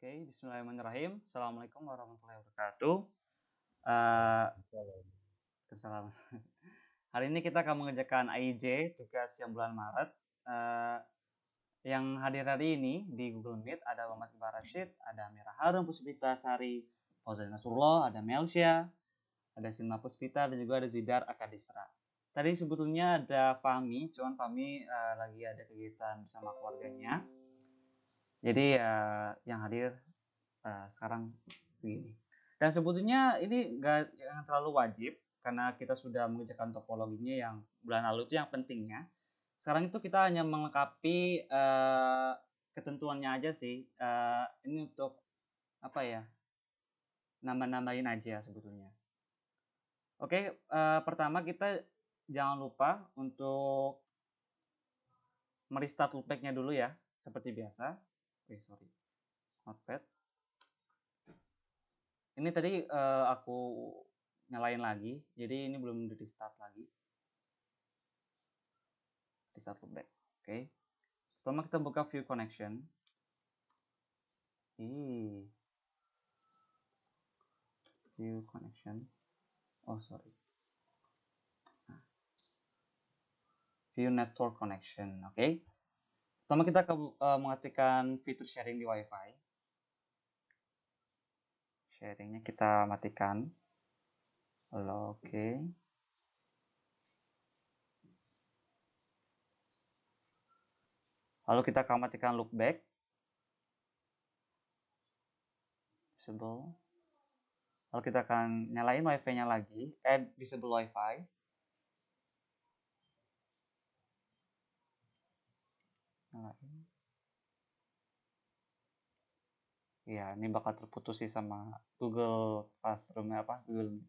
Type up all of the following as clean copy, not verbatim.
Oke, bismillahirrahmanirrahim. Assalamualaikum warahmatullahi wabarakatuh. Eh, Kesalahan. Hari ini kita akan mengerjakan AIJ, tugas yang bulan Maret. Eh, yang hadir hari ini di Google Meet ada Muhammad Iqbal Rashid, ada Mira Harun Puspita Sari, Fauzan Nasrullah, ada Melsya, ada Sinma Puspita, dan juga ada Zidar Akadisra. Tadi sebetulnya ada Fahmi, cuman Fahmi lagi ada kegiatan bersama keluarganya. Jadi yang hadir sekarang segini. Dan sebetulnya ini nggak yang terlalu wajib karena kita sudah mengerjakan topologinya yang bulan lalu itu yang pentingnya. Sekarang itu kita hanya melengkapi ketentuannya aja sih. Ini untuk apa ya? Nambah-nambahin aja sebetulnya. Oke, pertama kita jangan lupa untuk merestart loopback-nya dulu ya, seperti biasa. Sorry, notepad. Ini tadi aku nyalain lagi, jadi ini belum di restart lagi. Restart loopback. Oke. Pertama kita buka view connection. View connection. Oh sorry. View network connection. Oke. Pertama kita mengaktifkan fitur sharing di WiFi. Sharingnya kita matikan. Oke. Lalu kita akan matikan loopback. Disable. Lalu kita akan nyalain WiFi-nya lagi. Disable WiFi. Nyalain. Ya, ini bakal terputus sih sama Google Classroom apa? Google Meet.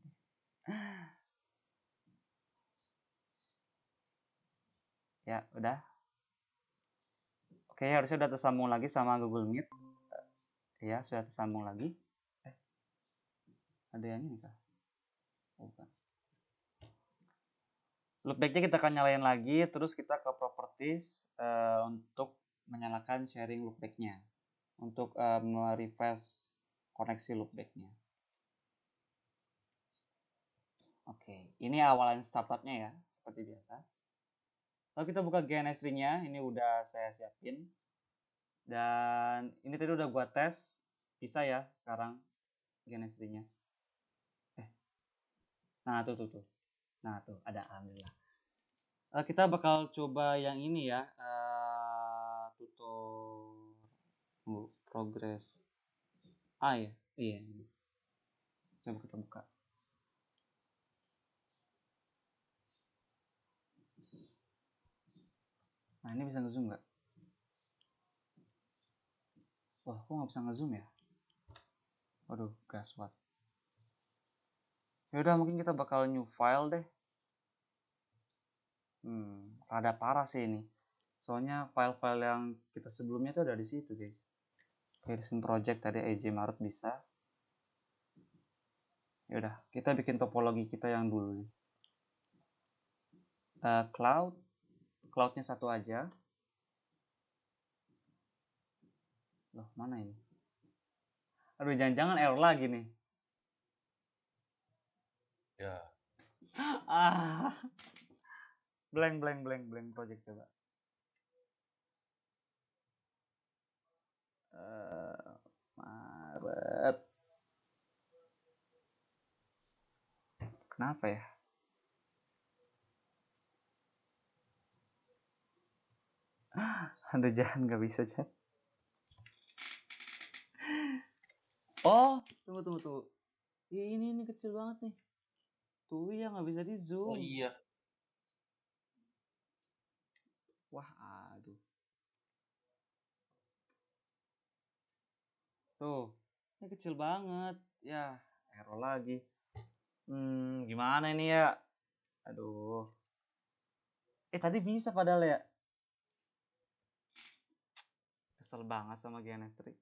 Ya, udah. Oke, harusnya udah tersambung lagi sama Google Meet. Ya, sudah tersambung lagi. Ada yang ini kah? Bukan. Loopback-nya kita akan nyalain lagi, terus kita ke properties untuk menyalakan sharing loopback-nya. Untuk merefresh koneksi loopback-nya. Oke, ini awalan startup-nya ya, seperti biasa. Lalu kita buka GNS-nya, ini udah saya siapin. Dan ini tadi udah gua tes, bisa ya sekarang GNS-nya. Nah tuh. Nah tuh ada alhamdulillah. Kita bakal coba yang ini ya, tutor progress. Ya, iya. Coba kita buka. Nah ini bisa ngezoom nggak? Wah, kok nggak bisa ngezoom ya? Waduh, gaswat. Yaudah, mungkin kita bakal new file deh. Rada parah sih ini. Soalnya file-file yang kita sebelumnya tuh ada di situ, guys. Recent project tadi AJ Maret bisa. Yaudah, kita bikin topologi kita yang dulu nih. Cloudnya satu aja. Loh, mana ini? Aduh, jangan-jangan error lagi nih. Ya. Blank project coba. Maret. Kenapa ya? Aduh, jangan nggak bisa chat. Oh, tunggu. Ini kecil banget nih. Tuh ya nggak bisa di zoom. Oh iya. Wah, aduh. Tuh, ini kecil banget. Ya, error lagi. Gimana ini ya? Aduh. Tadi bisa padahal ya. Kesel banget sama Geometry.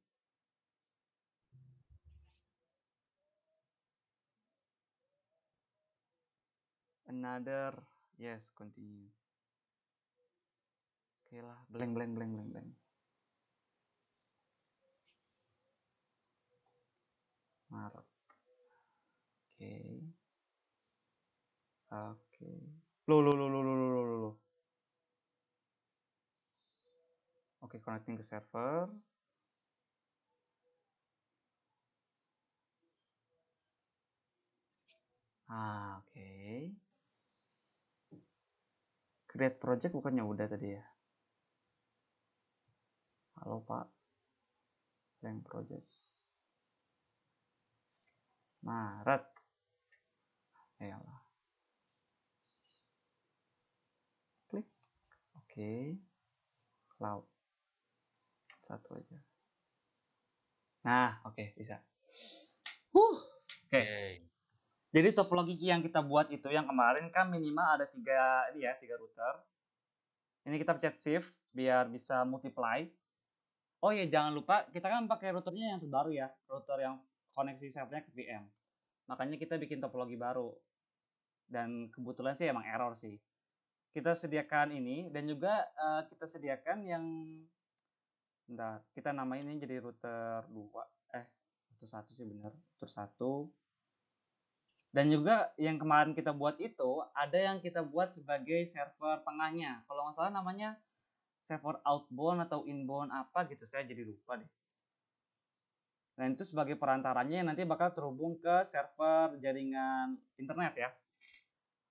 Another. Yes, continue. Oke lah, blank. Oke. Loh. Oke, connecting ke server. Oke. Create project bukannya udah tadi ya? Halo Pak. Blank project. Maret. Yalah. Klik. Oke. Cloud. Satu aja. Nah, oke, bisa. Oke. Jadi topologi yang kita buat itu yang kemarin kan minimal ada tiga router. Ini kita pencet shift biar bisa multiply. Oh iya, jangan lupa kita kan pakai routernya yang terbaru ya, router yang koneksi servernya ke VM. Makanya kita bikin topologi baru. Dan kebetulan sih emang error sih. Kita sediakan ini dan juga kita sediakan yang kita namain ini jadi router 2. Router 1 sih bener, router 1. Dan juga yang kemarin kita buat itu ada yang kita buat sebagai server tengahnya. Kalau nggak salah namanya server outbound atau inbound apa gitu, saya jadi lupa deh. Nah, itu sebagai perantaranya yang nanti bakal terhubung ke server jaringan internet ya.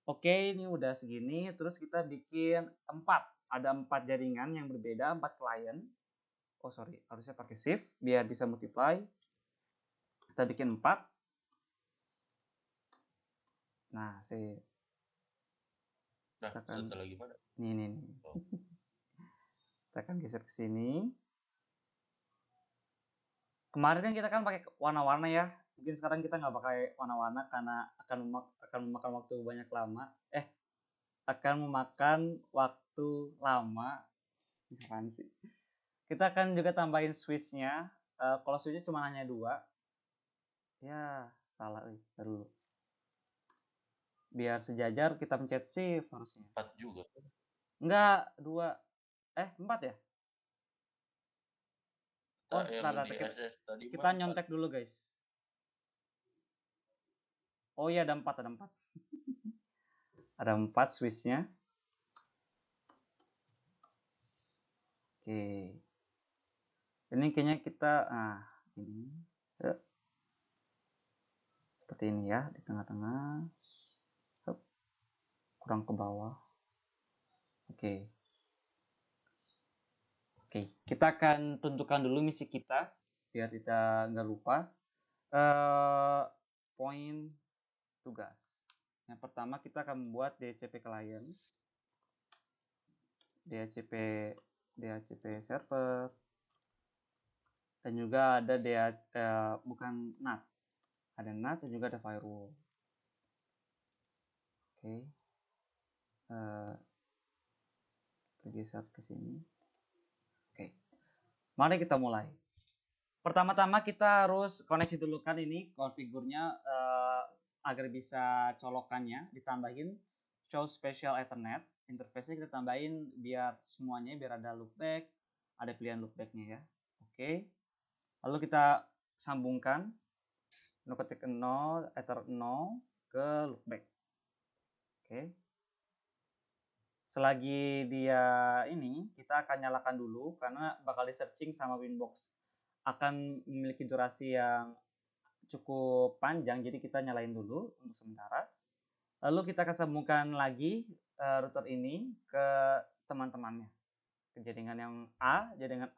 Oke, ini udah segini. Terus kita bikin 4. Ada 4 jaringan yang berbeda, 4 klien. Oh sorry, harusnya pakai shift biar bisa multiply. Kita bikin 4. Nah, kita akan lagi mana? Nih. Kita akan geser ke sini. Kemarin kan kita kan pakai warna-warna ya. Mungkin sekarang kita nggak pakai warna-warna karena akan memakan waktu banyak lama. Akan memakan waktu lama. Apaan sih? Kita akan juga tambahin switch-nya. Kalau switch-nya cuma hanya 2. Ya, salah dulu. Biar sejajar kita pencet shift harusnya. 4 juga. Enggak, 2. 4 ya? Oh, kita nyontek dulu guys. Oh iya, ada 4. Ada 4 switch-nya. Oke. Ini kayaknya kita ini seperti ini ya, di tengah-tengah. Kurang ke bawah. Oke, kita akan tentukan dulu misi kita biar kita nggak lupa. Poin tugas. Yang pertama kita akan membuat DHCP client, DHCP server, dan juga ada bukan NAT, ada NAT dan juga ada firewall. Oke, kita geser ke sini. Oke, mari kita mulai. Pertama-tama kita harus koneksi dulu kan ini konfigurnya agar bisa colokannya ditambahin show special ethernet. Interface-nya kita tambahin biar semuanya biar ada loopback, ada pilihan loopback-nya ya. Oke. Lalu kita sambungkan ketik 0 ether 0 ke loopback. Oke. Selagi dia ini kita akan nyalakan dulu karena bakal di searching sama Winbox. Akan memiliki durasi yang cukup panjang, jadi kita nyalain dulu untuk sementara. Lalu kita akan sambungkan lagi router ini ke teman-temannya, ke jaringan yang jaringan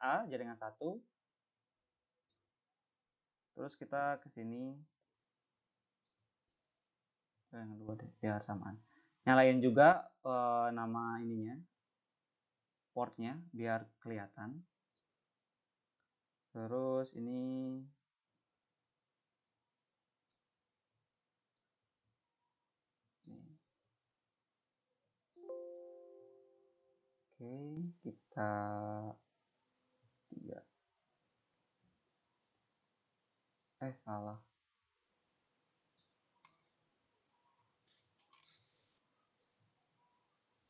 1. Terus kita ke sini, yang kedua deh, biar samaan. Nyalain juga nama ininya, portnya, biar kelihatan. Terus ini Oke, kita 3. Salah.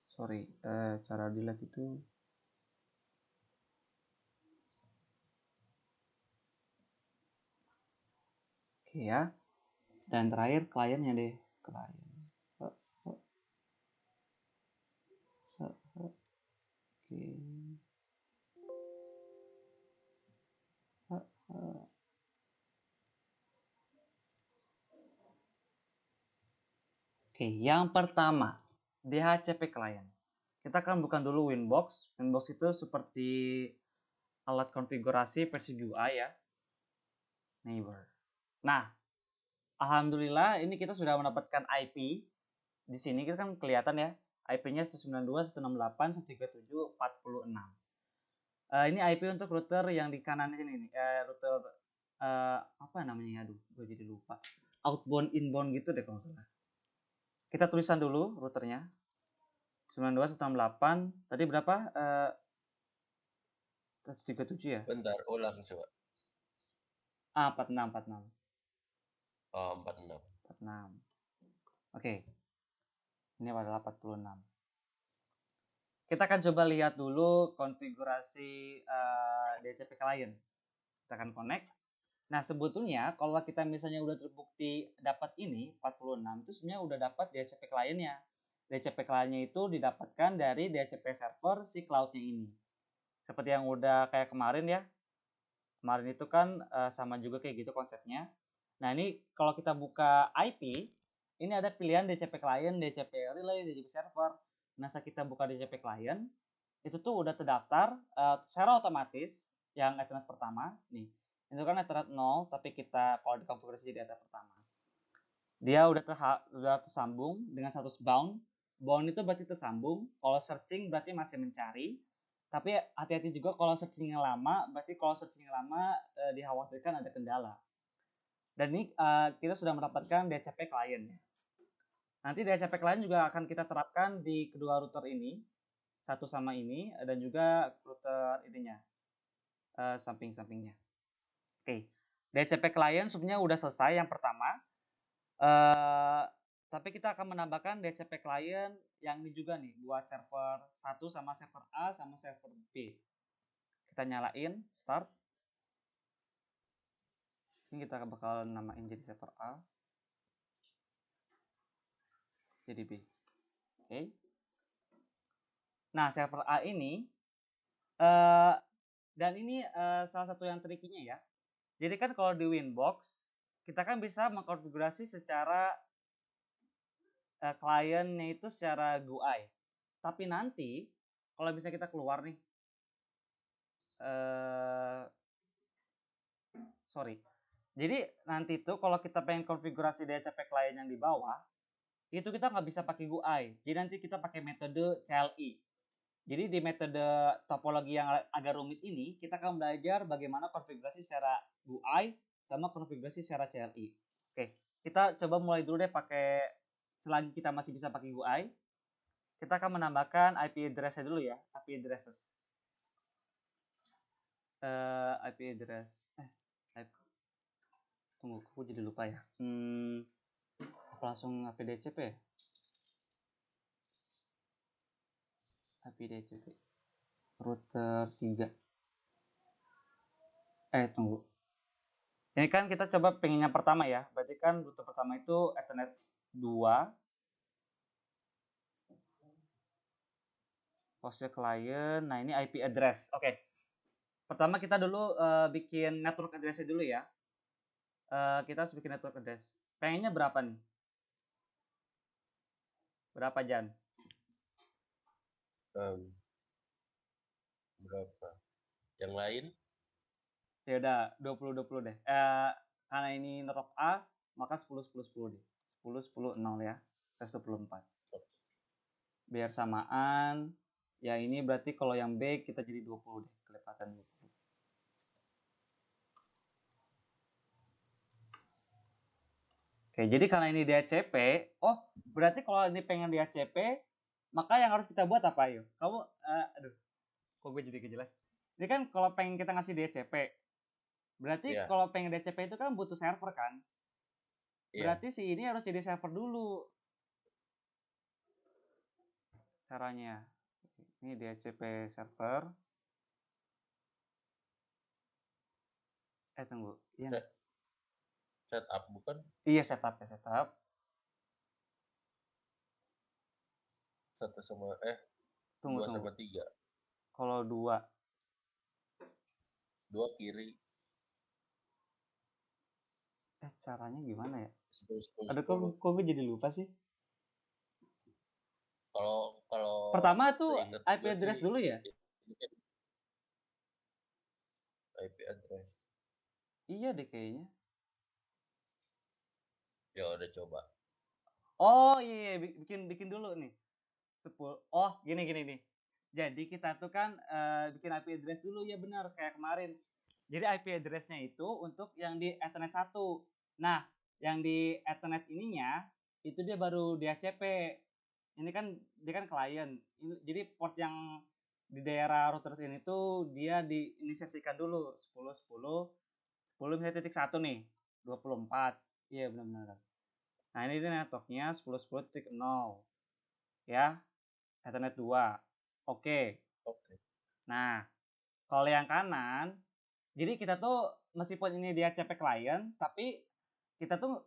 Sorry, cara delete itu. Oke ya. Dan terakhir kliennya deh, klien. Oke, yang pertama, DHCP client. Kita akan bukan dulu Winbox. Winbox itu seperti alat konfigurasi versi UI ya. Neighbor. Nah, alhamdulillah ini kita sudah mendapatkan IP. Di sini kita kan kelihatan ya, IP-nya 192.168.137.46. Ini IP untuk router yang di kanan sini nih, router apa namanya? Aduh, gue jadi lupa. Outbound inbound gitu deh kalau nggak salah. Kita tulisan dulu routernya. 92.168. Tadi berapa? 137 ya? Bentar, ulang coba. 46. Oh, 46. 46. Oke. Ini adalah 46. Kita akan coba lihat dulu konfigurasi DHCP client. Kita akan connect. Nah, sebetulnya kalau kita misalnya udah terbukti dapat ini 46 itu sebenarnya udah dapat DHCP client-nya. DHCP client-nya itu didapatkan dari DHCP server si cloud-nya ini. Seperti yang udah kayak kemarin ya. Kemarin itu kan sama juga kayak gitu konsepnya. Nah, ini kalau kita buka IP, ini ada pilihan DHCP client, DHCP relay, DHCP server. Nah, saat kita buka DHCP client, itu tuh udah terdaftar secara otomatis yang Ethernet pertama nih. Itu kan Ethernet 0, tapi kita kalau dikonfigurasi jadi Ethernet pertama. Dia udah tersambung dengan status bound. Bound itu berarti tersambung. Kalau searching berarti masih mencari. Tapi hati-hati juga kalau searchingnya lama, berarti kalau searchingnya lama dikhawatirkan ada kendala. Dan ini kita sudah mendapatkan DHCP client ya. Nanti DHCP client juga akan kita terapkan di kedua router ini. Satu sama ini dan juga router ininya. Samping-sampingnya. Oke. DHCP client sebenarnya udah selesai yang pertama. Tapi kita akan menambahkan DHCP client yang ini juga nih buat server 1 sama server A sama server B. Kita nyalain start. Ini kita bakal namain jadi server A. Jadi B. Oke. Nah, server A ini dan ini salah satu yang trikinya ya. Jadi kan kalau di Winbox kita kan bisa mengkonfigurasi secara kliennya itu secara GUI. Tapi nanti kalau bisa kita keluar nih, sorry. Jadi nanti tuh kalau kita pengen konfigurasi DHCP client yang di bawah, itu kita nggak bisa pakai GUI. Jadi nanti kita pakai metode CLI. Jadi di metode topologi yang agak rumit ini, kita akan belajar bagaimana konfigurasi secara GUI sama konfigurasi secara CLI. Oke, kita coba mulai dulu deh pakai, selagi kita masih bisa pakai GUI, kita akan menambahkan IP address-nya dulu ya, IP addresses. IP address, tunggu, aku jadi lupa ya. Apa langsung IP DHCP ya? IP DHCP. Router 3. Tunggu. Ini kan kita coba pengen yang pertama ya. Berarti kan router pertama itu Ethernet 2. Host client. Nah, ini IP address. Oke. Pertama kita dulu bikin network address-nya dulu ya. Kita harus bikin network address. Pengennya berapa nih? Berapa, Jan? Berapa? Yang lain? Ya udah 20 deh. Karena ini network A, maka 10 deh. 10 0 ya. 124. Biar samaan. Ya ini berarti kalau yang B kita jadi 20 deh. Kelipatan 20. Oke, jadi karena ini DHCP, oh berarti kalau ini pengen DHCP, maka yang harus kita buat apa yuk? Kamu, aduh, kok gue jadi kejelas. Ini kan kalau pengen kita ngasih DHCP, berarti kalau pengen DHCP itu kan butuh server kan? Berarti si ini harus jadi server dulu. Caranya, ini DHCP server. Tunggu. Iya. Setup bukan? Iya, setup ya, setup. 1 sama tunggu. 2 sama 3. Kalau 2. 2 kiri. Caranya gimana ya? 10, 10, Aduh, 10. kok gue jadi lupa sih? Kalau Pertama tuh seingat IP gue sih address dulu ya? ini kan IP address. Iya deh kayaknya. Ya udah coba. Oh iya, bikin dulu nih. 10. Oh gini nih. Jadi kita tuh kan bikin IP address dulu ya, benar kayak kemarin. Jadi IP address-nya itu untuk yang di Ethernet 1. Nah, yang di Ethernet ininya itu dia baru DHCP. Ini kan dia kan klien. Jadi port yang di daerah router ini tuh dia diinisiasikan dulu 10 misalnya titik 1 nih, 24. Iya benar-benar. Nah, ini networknya 10.10.0 ya, Ethernet 2. Oke. Oke. Nah, kalau yang kanan, jadi kita tuh meskipun ini dia CP client, tapi kita tuh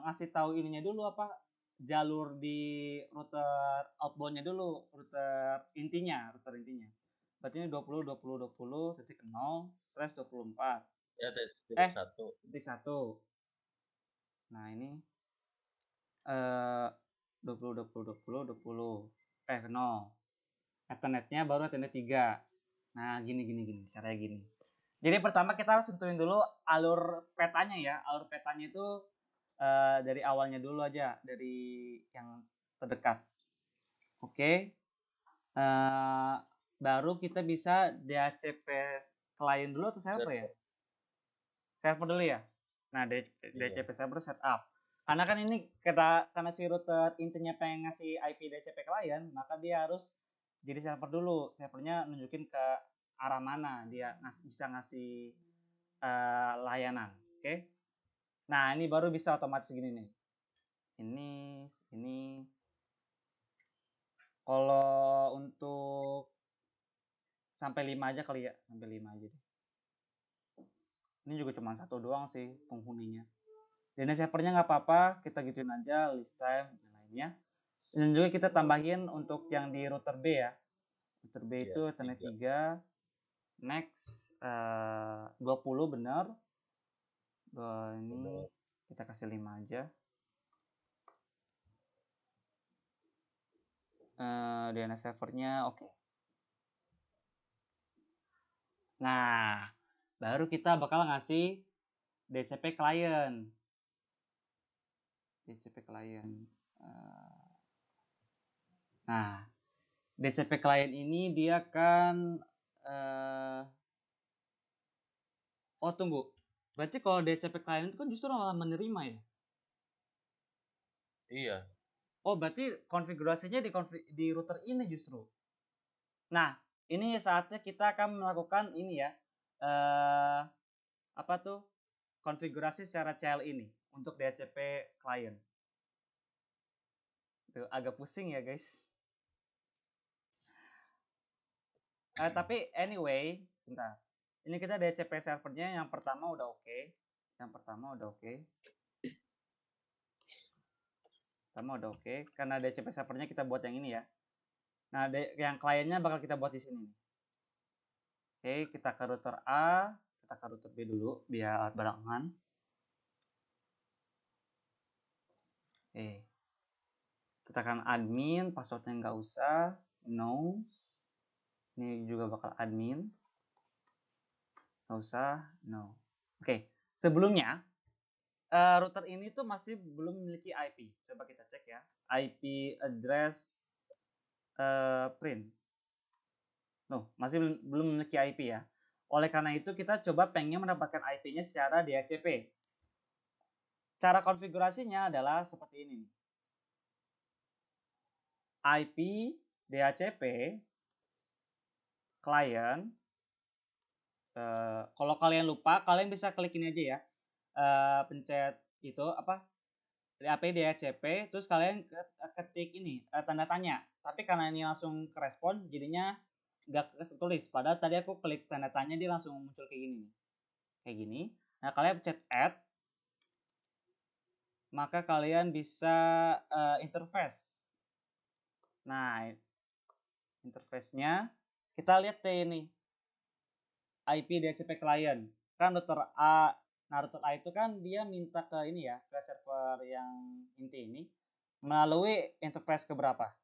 ngasih tahu ininya dulu apa jalur di router outbound-nya dulu, router intinya. Berarti ini 20.20.20.0/24. Ya titik Eh, 1. titik 1. Nah, ini 20.20.20.20 0. Ethernetnya baru Ethernet 3. Nah, gini. Caranya gini. Jadi pertama kita harus tentuin dulu alur petanya ya. Alur petanya itu dari awalnya dulu aja, dari yang terdekat. Oke. Baru kita bisa DHCP client dulu atau server ya? Server dulu ya. Nah, DHCP server setup. Karena kan ini karena si router intinya pengen ngasih IP DHCP client, maka dia harus jadi server dulu. Servernya nunjukin ke arah mana dia bisa ngasih layanan. Oke. Nah, ini baru bisa otomatis gini nih. Ini. Kalau untuk sampai 5 aja kali ya, sampai 5 aja deh. Ini juga cuma satu doang sih penghuninya. Dan servernya nggak apa-apa, kita gituin aja list time dan lainnya. Dan juga kita tambahin untuk yang di router B ya. Router B itu Ethernet 3, next 20 benar. Ini kita kasih 5 aja. DNS servernya oke. Nah, baru kita bakal ngasih DCP client. Nah, DCP client ini dia kan oh tunggu. Berarti kalau DCP client itu kan justru malah menerima ya? Iya. Oh, berarti konfigurasinya di router ini justru. Nah, ini saatnya kita akan melakukan ini ya. Apa tuh? Konfigurasi secara CL ini untuk DHCP client. Tuh, agak pusing ya, guys. Tapi anyway, sebentar. Ini kita DHCP servernya yang pertama udah oke. Karena DHCP servernya kita buat yang ini ya. Nah, yang kliennya bakal kita buat di sini. Oke, kita ke router A, kita ke router B dulu biar barengan. Oke. Tekan admin, passwordnya nggak usah, no. Ini juga bakal admin. Nggak usah, no. Oke, sebelumnya router ini tuh masih belum memiliki IP. Coba kita cek ya. IP address print. No, masih belum memiliki IP ya. Oleh karena itu kita coba pengen mendapatkan IP-nya secara DHCP. Cara konfigurasinya adalah seperti ini. IP DHCP client. Kalau kalian lupa, kalian bisa klik ini aja ya. Pencet itu apa? IP DHCP, terus kalian ketik ini tanda tanya. Tapi karena ini langsung kerespon, jadinya nggak ketulis. Padahal tadi aku klik tanda tanya dia langsung muncul kayak gini. Kayak gini. Nah, kalian pencet add. Maka kalian bisa interface. Nah, interface-nya Kita lihat deh ini IP DHCP client. Kan router A, nah router A itu kan dia minta ke ini ya, ke server yang inti ini melalui interface keberapa?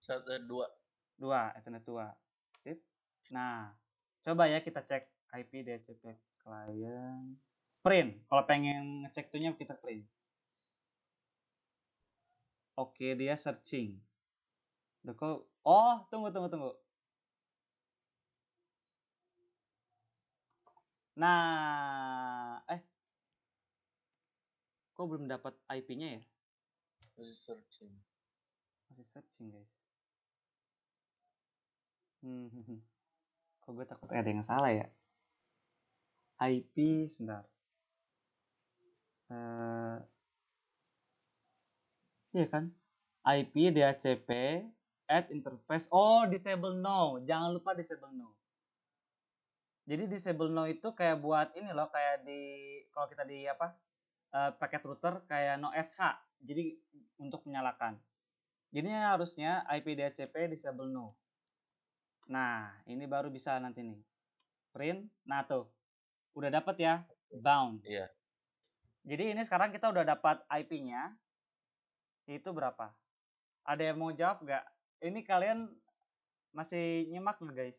1, 2. 2, Ethernet 2. Sip. Nah, coba ya kita cek IP DHCP client. Print. Kalau pengen ngecek tuhnya kita print. Oke, dia searching. Oh, tunggu. Nah, kok belum dapat IP-nya ya? Masih searching. Masih searching, guys. Kok gue takut ada yang salah ya? IP, sebentar. Iya kan? IP DHCP add interface. Oh, disable no. Jangan lupa disable no. Jadi disable no itu kayak buat ini loh, kayak di kalau kita di apa? Paket router kayak no SH. Jadi untuk menyalakan. Jadi harusnya IP DHCP disable no. Nah, ini baru bisa nanti nih. Print. Nah, tuh. Udah dapat ya? Bound. Iya. Jadi ini sekarang kita udah dapat IP-nya. Itu berapa? Ada yang mau jawab nggak? Ini kalian masih nyimak nggak, guys?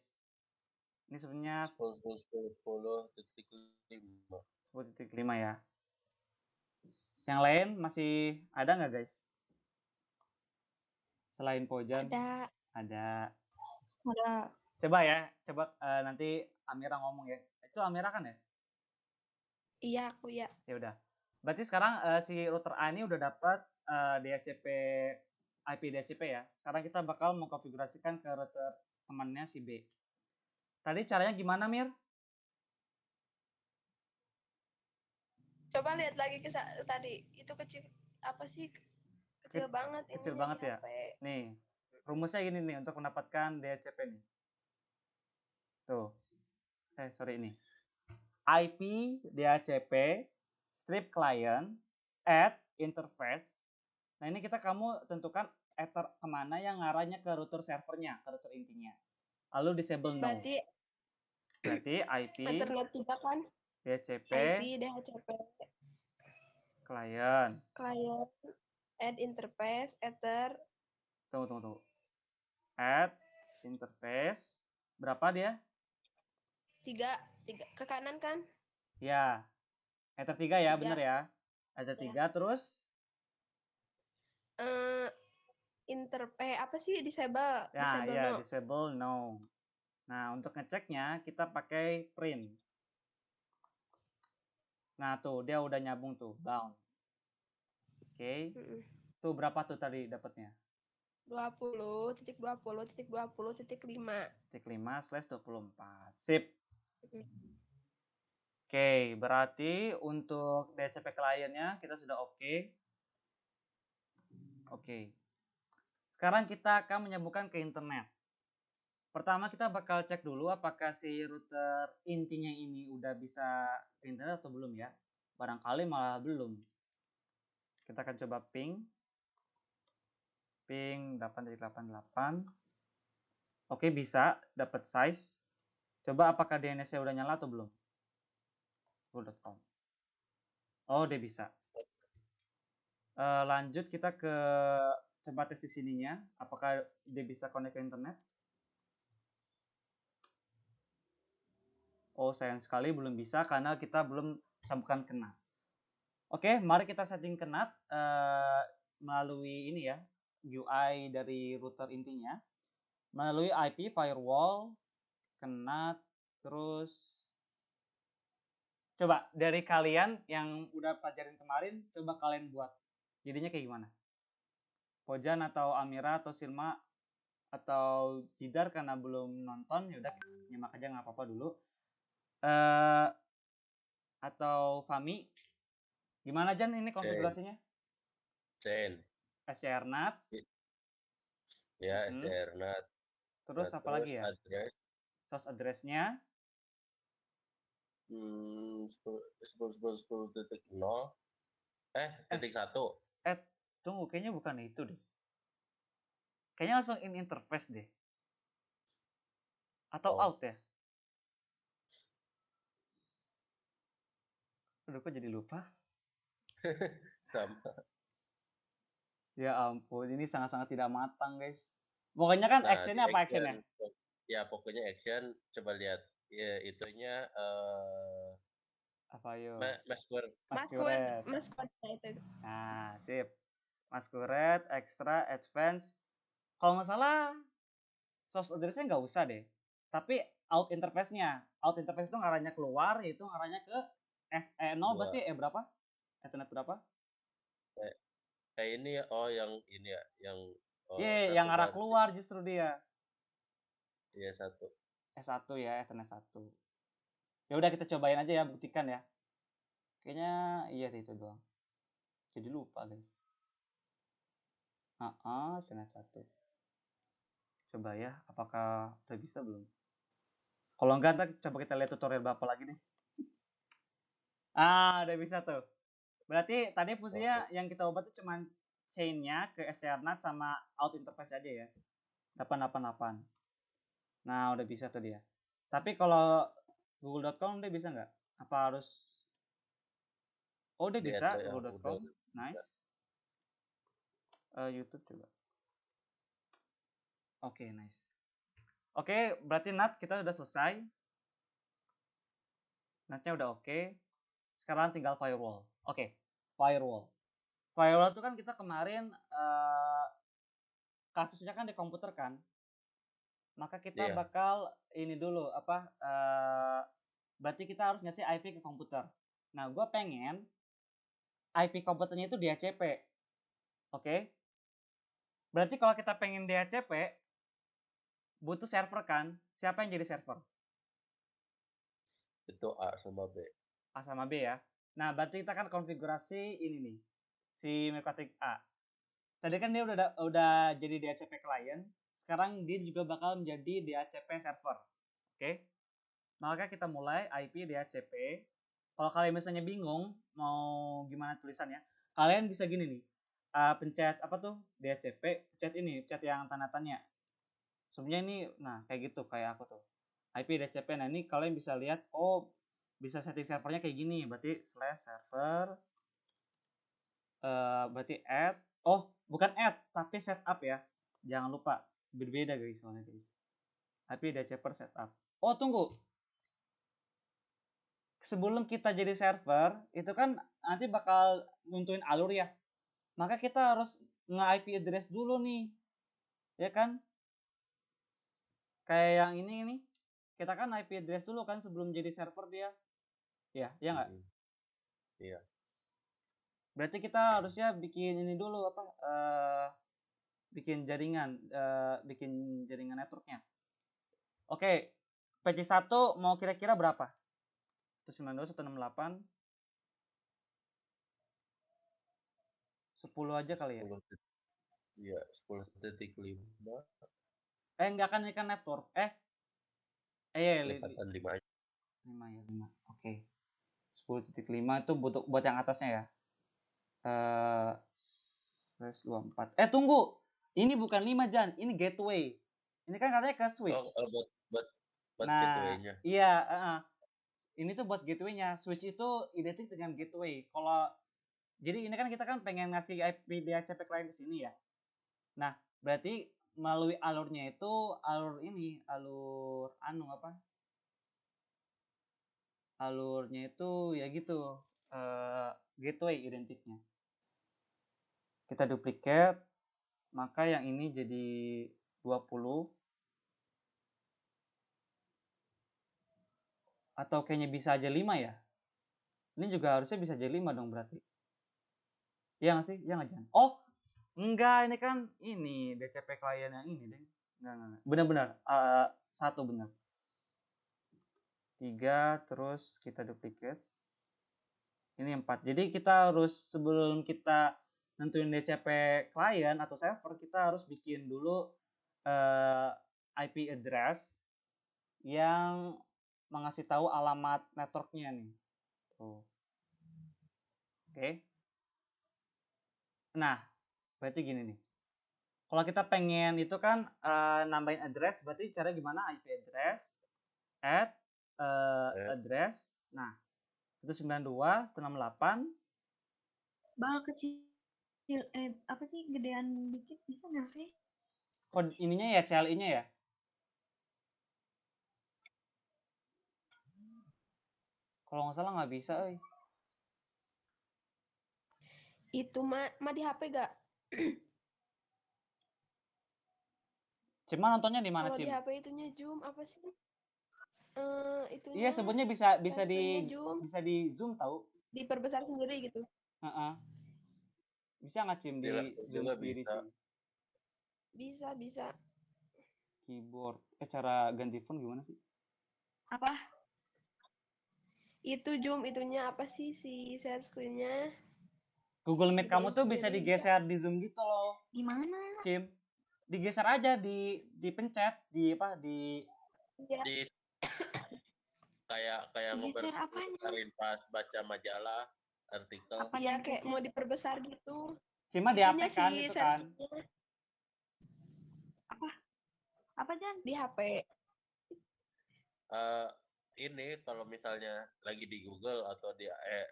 Ini sebenarnya 10.10.10.5. 10.5 ya. Yang lain masih ada nggak, guys? Selain Pojan? Ada. Ada. Ada. Coba ya, nanti Amira ngomong ya. Itu Amira kan ya? Iya, aku ya. Ya udah. Berarti sekarang si router A ini udah dapat DHCP IP DHCP ya. Sekarang kita bakal mengkonfigurasikan ke router temannya si B. Tadi caranya gimana, Mir? Coba lihat lagi ke tadi. Itu kecil apa sih? Kecil banget ini. Kecil banget ya. Nih, rumusnya gini nih untuk mendapatkan DHCP nih. Tuh. Sorry ini. IP DHCP strip client add interface. Nah, ini kamu tentukan ether kemana yang ngarahnya ke router servernya, ke router intinya. Lalu disable no. Berarti IP Ethernet 3 kan? DHCP IP DHCP client add interface ether. Tunggu. Add interface berapa dia? 3 ke kanan kan? Ya. Ether 3 ya, bener ya. Ether 3 terus apa sih disable? Ya, disable ya, no. disable no. Nah, untuk ngeceknya kita pakai print. Nah, tuh dia udah nyambung tuh, bound. Oke. Tuh berapa tuh tadi dapatnya? 20.20.20.5/24. Sip. Oke, berarti untuk DHCP kliennya kita sudah oke. Oke. Sekarang kita akan menyambungkan ke internet. Pertama kita bakal cek dulu apakah si router intinya ini udah bisa ke internet atau belum ya. Barangkali malah belum. Kita akan coba ping 8.88. Oke, bisa dapat size. Coba apakah DNS-nya udah nyala atau belum? Full.com. Oh, dia bisa. Lanjut kita ke coba tes di sininya. Apakah dia bisa connect ke internet? Oh, sayang sekali belum bisa karena kita belum sambungkan ke NAT. Oke, mari kita setting ke NAT melalui ini ya, UI dari router intinya. Melalui IP firewall, ke NAT, terus coba dari kalian yang udah pelajarin kemarin, coba kalian buat. Jadinya kayak gimana? Pojan atau Amira atau Silma atau Jidar karena belum nonton, yaudah nyimak aja nggak apa-apa dulu. Atau Fami, gimana Jan ini konfigurasinya? SCRNAT. Ya, SCRNAT. Terus apa lagi ya? Address. Source address-nya. 10.10.10.0. titik 1. Tunggu, kayaknya bukan itu deh. Kayaknya langsung in interface deh. Atau Oh. out ya? Aduh, kok jadi lupa? Sama. Ya ampun, ini sangat-sangat tidak matang, guys. Pokoknya kan Nah, di actionnya apa action, actionnya? ya pokoknya action. Coba lihat ya itunya Apa yo? Masquerade. Masquerade. Masquerade itu. Nah, sip. Masquerade, extra, advance. Kalau nggak salah, source address-nya nggak usah deh. Tapi out interface-nya. Out interface itu ngarahnya keluar, yaitu ngarahnya ke SE0 berarti berapa? Ethernet berapa? Kayak ini ya, yang ini ya, yang Iya, yang satu arah berarti. keluar justru dia. Iya, satu. S1 ya, Ethernet 1. Ya udah kita cobain aja ya, buktikan ya. Kayaknya iya sih itu doang. Jadi lupa, guys. Ethernet 1. Coba ya, apakah udah bisa belum? Kalau enggak, ntar coba kita lihat tutorial berapa lagi deh. Udah bisa tuh. Berarti tadi fungsinya yang kita ubah tuh cuman chain-nya ke Ethernet sama out interface aja ya. 888. Nah, udah bisa tuh dia. Tapi kalau google.com udah bisa nggak? Apa harus... Oh, udah Lihat bisa lo yang google.com. udah. Nice. YouTube coba. Oke, nice. Oke, berarti NAT kita udah selesai. NAT-nya udah oke. Sekarang tinggal firewall. Oke, firewall. Firewall itu kan kita kemarin kasusnya kan di komputer kan. Maka kita Iya. bakal ini dulu berarti kita harus ngasih IP ke komputer. Nah, gue pengen IP komputernya itu DHCP. Oke. Berarti kalau kita pengen DHCP butuh server kan? Siapa yang jadi server? Itu A sama B. A sama B ya. Nah, berarti kita kan konfigurasi ini nih. Si Mirkotik A. Tadi kan dia udah jadi DHCP client. Sekarang dia juga bakal menjadi DHCP server. Oke. Maka kita mulai IP DHCP. Kalau kalian misalnya bingung mau gimana tulisannya, kalian bisa gini nih. Pencet apa tuh? DHCP, pencet ini, pencet yang tanda tanya. Sebenarnya ini nah kayak gitu kayak aku tuh. IP DHCP. Nah, ini kalian bisa lihat bisa setting servernya kayak gini. Berarti /server berarti add. Bukan add, tapi setup ya. Jangan lupa. Berbeda guys soalnya guys. IP DHCP setup. Tunggu. Sebelum kita jadi server, itu kan nanti bakal nuntuin alur ya. Maka kita harus nge-IP address dulu nih. Ya kan? Kayak yang ini. Kita kan IP address dulu kan sebelum jadi server dia. Ya nggak? Iya. Berarti kita harusnya bikin ini dulu bikin jaringan networknya. Oke, PC1 mau kira-kira berapa? 192, 168, 10 aja kali ya. 10. Iya, 10.5. Enggak kan ini kan network. Iya, Lipatan 5 aja. 5 ya, 5. Oke. 10.5 itu buat yang atasnya ya. 24. Tunggu. Ini bukan 5 Jan, ini gateway. Ini kan katanya ke switch. Buat Nah, gateway-nya. iya, ini tuh buat gateway-nya. Switch itu identik dengan gateway. Jadi ini kan kita kan pengen ngasih IP DHCP client ke sini ya. Nah, berarti melalui alurnya itu alurnya itu ya gitu, gateway identiknya. Kita duplicate, maka yang ini jadi 20. Atau kayaknya bisa aja 5 ya. Ini juga harusnya bisa jadi 5 dong berarti. Iya nggak sih? Iya nggak Jan? Enggak, ini kan ini DCP klien yang ini deh. Enggak. Benar-benar. 1 benar. 3, terus kita duplicate. Ini 4. Jadi kita harus sebelum kita nentuin DCP klien atau server, kita harus bikin dulu IP address yang mengasih tahu alamat networknya nih. Tuh. Oke. Nah, berarti gini nih. Kalau kita pengen itu kan nambahin address, berarti cara gimana? IP address, add address. Nah, 192.168. Bang kecil, apa sih gedean dikit bisa nggak sih? Oh, ininya ya, CLI-nya ya? Kalau nggak salah nggak bisa, Itu mah di HP gak? Cuma nontonnya di mana, Kalau di Cim? HP itunya Zoom apa sih? Iya, Itunya sebenarnya bisa di zoom tahu. diperbesar sendiri gitu. Heeh. Bisa nggak, Cim, Di di laptop zoom juga sendiri, bisa. Cim? Bisa. Keyboard. Cara ganti font gimana sih? Apa? Itu Zoom itunya apa sih si share screen-nya? Google Meet kamu Gedein tuh bisa sendiri, digeser di zoom gitu loh, Gimana? Cim. Digeser aja, dipencet, di apa, di Iya. Di kayak Geser apanya? ngebesarin pas baca majalah, artikel. Apa Iya yang kayak geser? mau diperbesar gitu. Cuma di Itunya HP kan si itu share kan. screen-nya Apa Jan? di HP. Ini kalau misalnya lagi di Google atau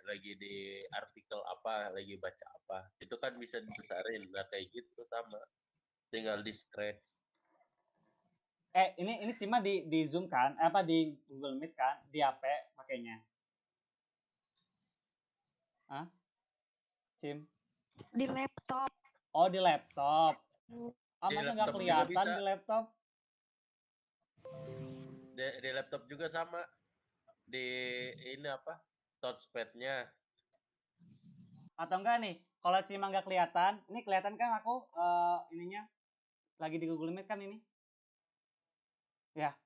lagi di artikel apa, lagi baca apa, itu kan bisa dibesarin. Nah kayak gitu sama, tinggal di scratch. Ini cuma di zoom kan, apa di Google Meet kan, di HP pakainya. Hah? Cim? Di laptop. Oh, di laptop. Di Masa nggak laptop juga kelihatan bisa. di laptop? Di laptop juga sama. Di ini apa? Touchpad-nya. Atau enggak nih, kalau cuma nggak kelihatan, ini kelihatan kan aku ininya lagi di Google Meet kan ini? Ya.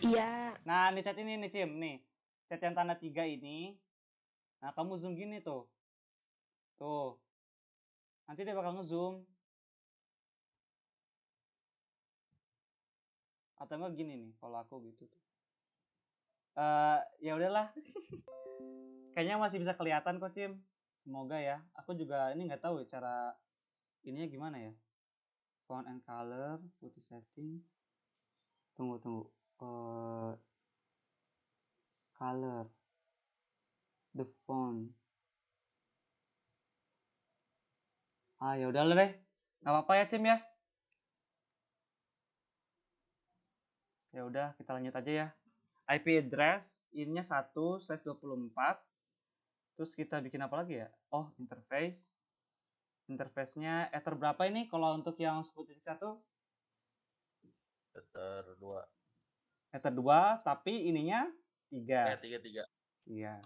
Iya. Nah, di chat ini nih, Cim, nih. Chat yang tanda 3 ini. Nah, kamu zoom gini tuh. Tuh. Nanti dia bakal ngezoom. Atau enggak gini nih, kalau aku gitu tuh. Ya udahlah. Kayaknya masih bisa kelihatan kok, Cim. Semoga ya. Aku juga ini nggak tahu cara ininya gimana ya. Font and color, putih setting. Tunggu. Color. The font. Ya udahlah deh. Nggak apa-apa ya, Cim ya. Ya udah, kita lanjut aja ya. IP address ininya 1/24. Terus kita bikin apa lagi ya? Oh, interface. Interface-nya ether berapa ini kalau untuk yang 10.1? Ether 2. Ether 2, tapi ininya 3. 3. Iya.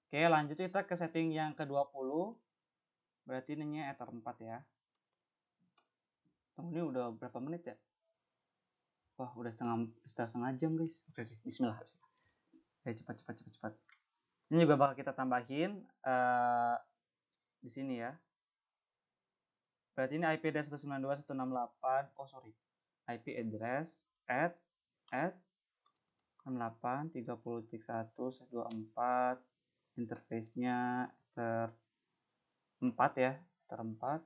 Oke, lanjut kita ke setting yang ke-20. Berarti ininya ether 4 ya. Tunggu, ini udah berapa menit ya? Wah, udah setengah jam, guys. Oke, bismillah. Oke, cepat. Ini juga bakal kita tambahin di sini ya. Berarti ini IP address 192.168. Oh, sorry. IP address add 68.30.1/24. Interface-nya ether 4 ya. Ether 4.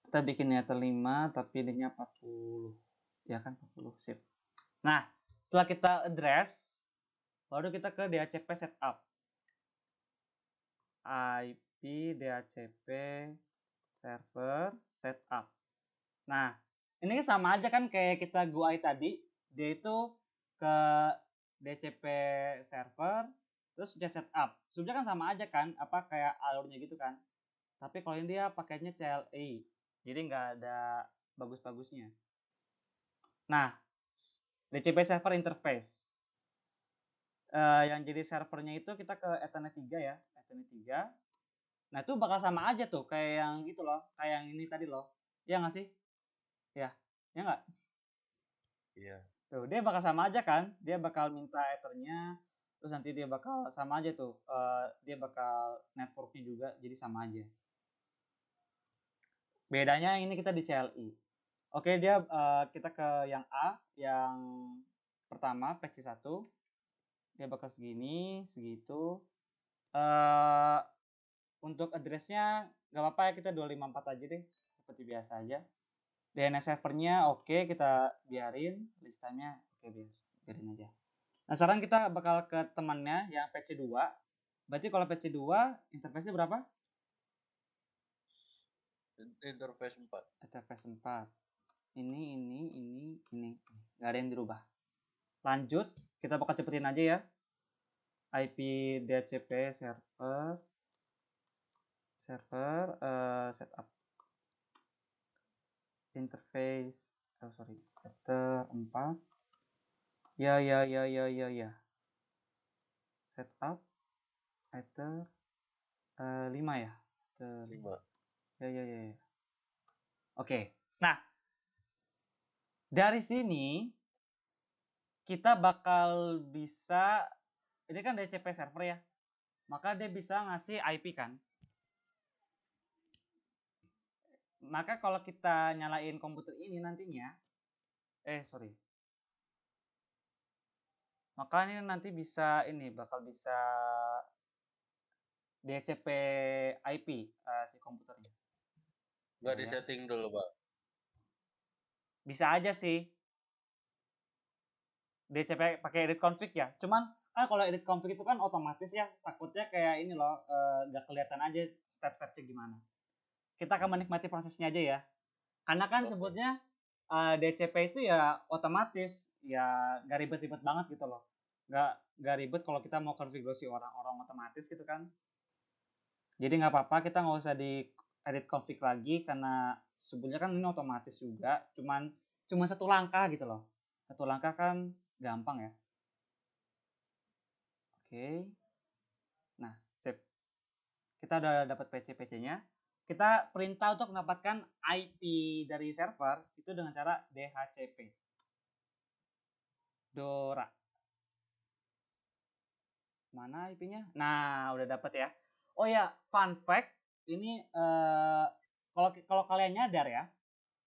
Kita bikin ether 5 tapi ininya 40. Ya kan 40. Sip. Nah, setelah kita address, baru kita ke DHCP setup. IP DHCP server setup. Nah, ini sama aja kan kayak kita GUI tadi. Dia itu ke DHCP server, terus dia setup. Sebenarnya kan sama aja kan, apa kayak alurnya gitu kan. Tapi kalau ini dia pakainya CLI, jadi nggak ada bagus-bagusnya. Nah, DHCP server interface. Yang jadi servernya itu kita ke Ethernet 3 ya, Ethernet 3. Nah, itu bakal sama aja tuh kayak yang itu loh, kayak yang ini tadi loh. Iya nggak sih? Ya nggak? Iya. Tuh, dia bakal sama aja kan? Dia bakal minta ethernya, terus nanti dia bakal sama aja tuh. Dia bakal networknya juga, jadi sama aja. Bedanya ini kita di CLI. Oke, dia kita ke yang A, yang pertama, patch 1. Dia bakal segini, segitu. Untuk address-nya nggak apa-apa ya, kita 254 aja deh, seperti biasa aja. DNS servernya oke, kita biarin. List time-nya oke, biarin aja. Nah, sekarang kita bakal ke temannya yang PC2. Berarti kalau PC2 interface-nya berapa? Interface 4. Interface 4. Ini. Nggak ada yang dirubah. Lanjut, kita bakal cepetin aja ya. IP DHCP server setup interface ether 4 ya setup ether 5 ya 5. ya. Oke, nah dari sini kita bakal bisa, ini kan DHCP server ya, maka dia bisa ngasih IP kan. Maka kalau kita nyalain komputer ini nantinya, maka ini nanti bisa bakal bisa DHCP IP si komputernya. Nggak Ya. disetting dulu, Pak. Bisa aja sih. DHCP pakai edit config ya. Cuman kan kalau edit config itu kan otomatis ya, takutnya kayak ini loh, nggak kelihatan aja step-stepnya gimana. Kita akan menikmati prosesnya aja ya. Karena kan sebutnya DHCP itu ya otomatis, ya nggak ribet-ribet banget gitu loh. Nggak ribet kalau kita mau konfigurasi orang-orang otomatis gitu kan. Jadi nggak apa-apa, kita nggak usah di edit config lagi karena sebetulnya kan ini otomatis juga, cuma satu langkah gitu loh. Satu langkah kan gampang ya. Oke. Nah, sip. Kita udah dapat PC-PC-nya. Kita perintah untuk mendapatkan IP dari server itu dengan cara DHCP. Dora. Mana IP-nya? Nah, udah dapat ya. Oh ya, fun fact, ini kalau kalian nyadar ya,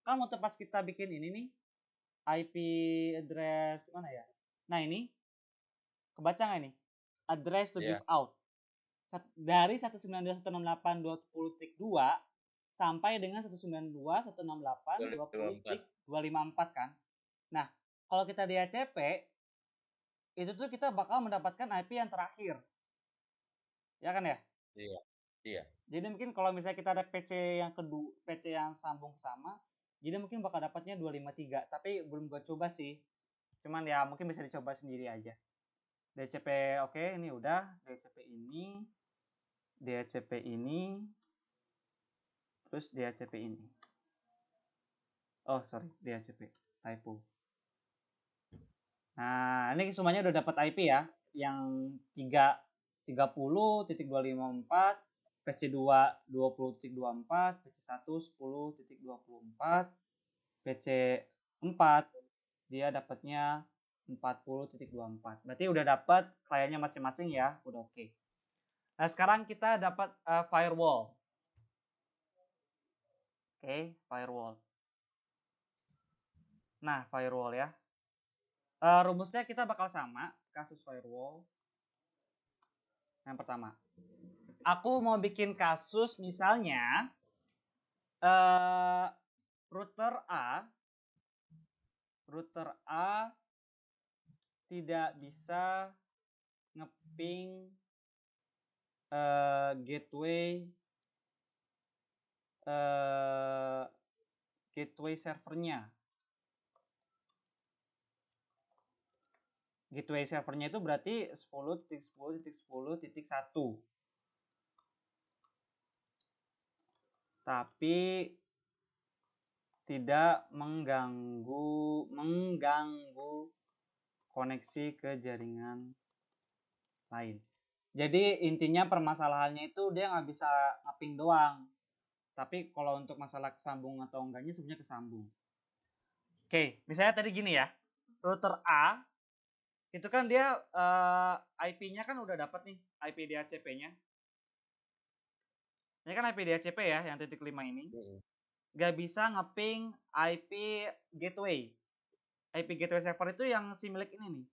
kan waktu pas kita bikin ini nih, IP address mana ya? Nah, ini kebaca nggak ini? Address to give out. Dari 192.168.20.2 sampai dengan 192.168.20.254 kan. Nah, kalau kita DHCP itu tuh kita bakal mendapatkan IP yang terakhir. Ya kan ya? Iya. Jadi mungkin kalau misalnya kita ada PC yang kedua, PC yang sambung sama, jadi mungkin bakal dapatnya 253, tapi belum gue coba sih. Cuman ya mungkin bisa dicoba sendiri aja. DHCP oke, ini udah. DHCP ini, terus DHCP ini. Oh sorry, DHCP typo. Nah ini semuanya udah dapat IP ya, yang 30.254, PC2 20.24, PC1 10.24, PC4 dia dapatnya 40.24. Berarti udah dapat kliennya masing-masing ya, udah oke. Nah sekarang kita dapat firewall. Oke, firewall. Nah firewall ya. Rumusnya kita bakal sama kasus firewall. Yang pertama, aku mau bikin kasus misalnya router A tidak bisa ngeping gateway servernya. Gateway servernya itu berarti 10.10.10.1. Tapi tidak mengganggu koneksi ke jaringan lain. Jadi intinya permasalahannya itu dia nggak bisa ngeping doang. Tapi kalau untuk masalah kesambung atau enggaknya sebenarnya kesambung. Oke, misalnya tadi gini ya. Router A itu kan dia IP-nya kan udah dapat nih, IP DHCP-nya. Ini kan IP DHCP ya, yang titik 5 ini. Gak bisa ngeping IP gateway. IP gateway server itu yang si milik ini nih.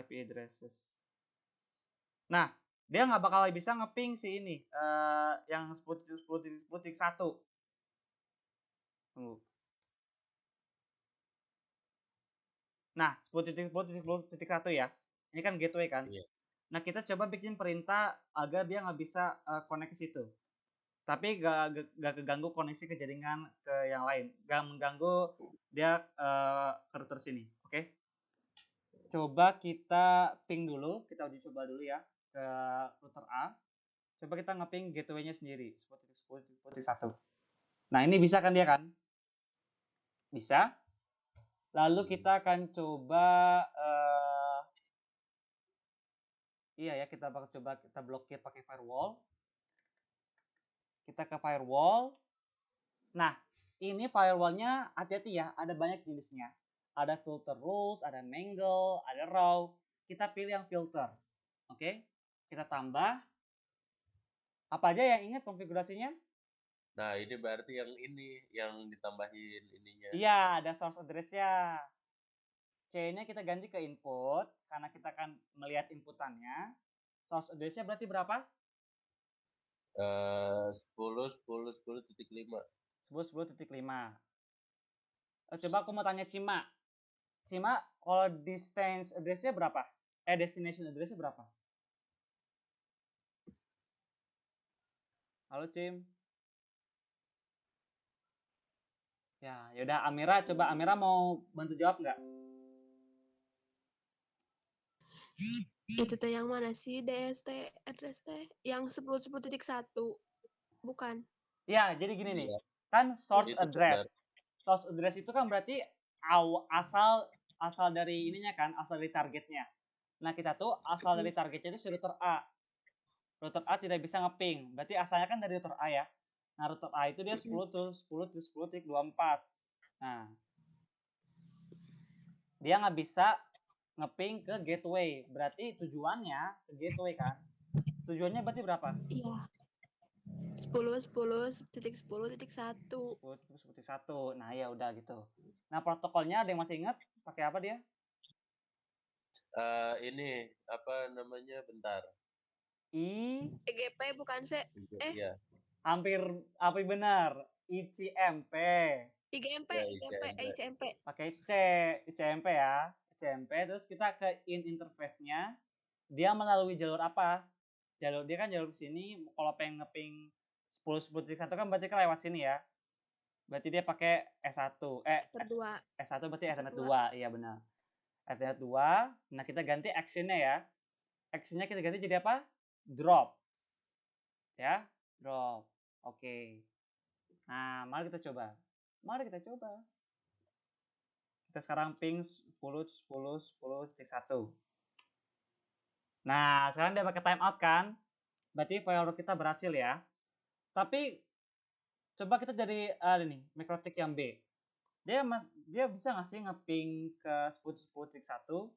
IP addresses. Nah, dia nggak bakal bisa ngeping si ini yang 10.10.1. Tunggu. Nah, 10.10.1 ya. Ini kan gateway kan. Iya. Nah, kita coba bikin perintah agar dia nggak bisa connect ke situ. Tapi gak keganggu koneksi ke jaringan ke yang lain. Gak mengganggu dia ke router sini. Oke. Coba kita ping dulu. Kita uji coba dulu ya ke router A. Coba kita ngeping gateway-nya sendiri. 10.10.1. Nah, ini bisa kan dia kan? Bisa. Lalu kita akan coba iya ya, kita bakal coba kita blokir pakai firewall. Kita ke firewall. Nah, ini firewallnya hati-hati ya, ada banyak jenisnya. Ada filter rules, ada mangle, ada raw. Kita pilih yang filter. Oke, kita tambah. Apa aja yang ingat konfigurasinya? Nah, ini berarti yang ini yang ditambahin ininya. Iya, ada source address-nya. C-nya kita ganti ke input, karena kita akan melihat inputannya. Source address-nya berarti berapa? 10.10.10.5. 10.10.5. Coba aku mau tanya Cima. Cima, kalau distance address-nya berapa? Destination address-nya berapa? Halo, Cim. Ya, yaudah Amira, coba Amira mau bantu jawab nggak? Itu teh yang mana sih DST address teh? Yang 10.10.1. Bukan. Ya, jadi gini nih. Iya. Kan source Itu address. benar. Source address itu kan berarti asal dari ininya kan, asal dari targetnya. Nah, kita tuh asal dari targetnya itu si router A. Router A tidak bisa ngeping. Berarti asalnya kan dari router A ya. Nah, router A itu dia 10.10.10.24. Nah, dia nggak bisa ngeping ke gateway. Berarti tujuannya ke gateway kan. Tujuannya berarti berapa? Iya. 10.10.10.1. 10.10.1. Nah, ya udah gitu. Nah, protokolnya ada yang masih ingat pakai apa dia? Ini apa namanya? Bentar. EGP bukan sih? Iya. Hampir benar. ICMP. IGMP, Ya, IGMP, ICMP. Pakai C, ICMP ya. ICMP terus kita ke interface-nya. Dia melalui jalur apa? Jalur dia kan jalur sini. Kalau pengen ngeping 10.10.1 kan berarti kan lewat sini ya. Berarti dia pakai S1. Berdua. S1 berarti Ethernet 2. Iya benar. Ethernet 2. Nah, kita ganti action-nya ya. Action-nya kita ganti jadi apa? Drop. Ya, drop. Oke. Nah, mari kita coba. Kita sekarang ping 10.10.10.1. Nah, sekarang dia pakai timeout kan? Berarti file kita berhasil ya. Tapi coba kita dari ini MikroTik yang B. Dia bisa nggak sih ngeping ke 10.10.1?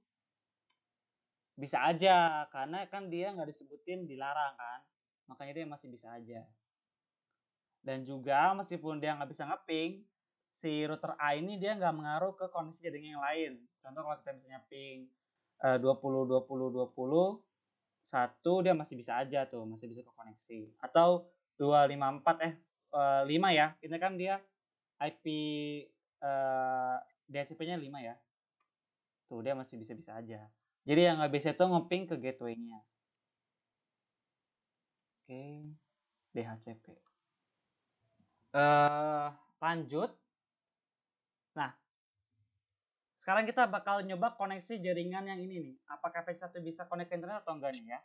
Bisa aja, karena kan dia nggak disebutin dilarang kan. Makanya dia masih bisa aja. Dan juga meskipun dia nggak bisa ngeping, si router A ini dia nggak mengaruh ke koneksi jaringan yang lain. Contoh kalau kita misalnya ping 20 1 dia masih bisa aja tuh, masih bisa ke koneksi. Atau 254 5 ya. Ini kan dia IP DHCP-nya 5 ya. Tuh dia masih bisa-bisa aja. Jadi yang nggak bisa itu ngeping ke gateway-nya. Oke, DHCP. Lanjut. Nah, sekarang kita bakal nyoba koneksi jaringan yang ini nih. Apakah P1 bisa connect ke internet atau enggak nih ya?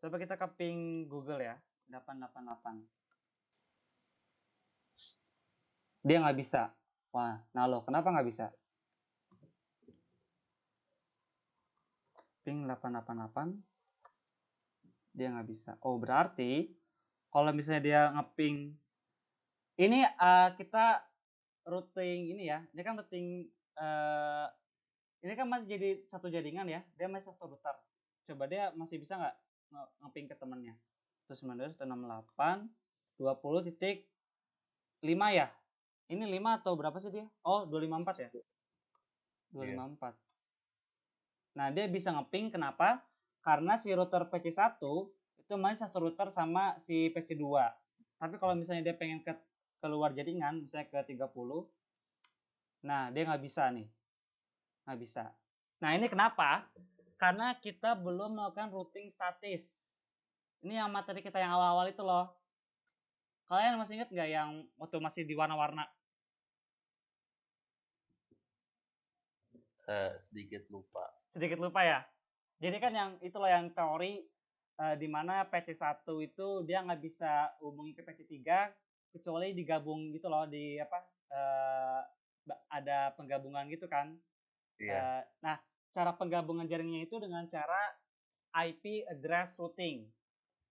Coba kita ke ping Google ya. 888. Dia nggak bisa. Wah, nah lo kenapa nggak bisa? Ping 888. Dia nggak bisa. Oh, berarti kalau misalnya dia ngeping ini kita routing ini ya. Ini kan routing ini kan masih jadi satu jaringan ya. Dia masih satu router. Coba dia masih bisa nggak ngeping ke temennya? 192.168 20.5 ya. Ini 5 atau berapa sih dia? Oh, 254 ya. 254. Nah, dia bisa ngeping kenapa? karena si router PC1 itu masih satu router sama si PC2. Tapi kalau misalnya dia pengen keluar jaringan, misalnya ke 30, nah dia nggak bisa nih. Nggak bisa. Nah ini kenapa? Karena kita belum melakukan routing statis. Ini yang materi kita yang awal-awal itu loh. Kalian masih ingat nggak yang waktu masih di warna-warna? Sedikit lupa. Sedikit lupa ya. Jadi kan yang itu loh yang teori di mana PC1 itu dia nggak bisa hubungi ke PC3 kecuali digabung gitu loh di apa ada penggabungan gitu kan. Iya. Nah, cara penggabungan jaringannya itu dengan cara IP address routing.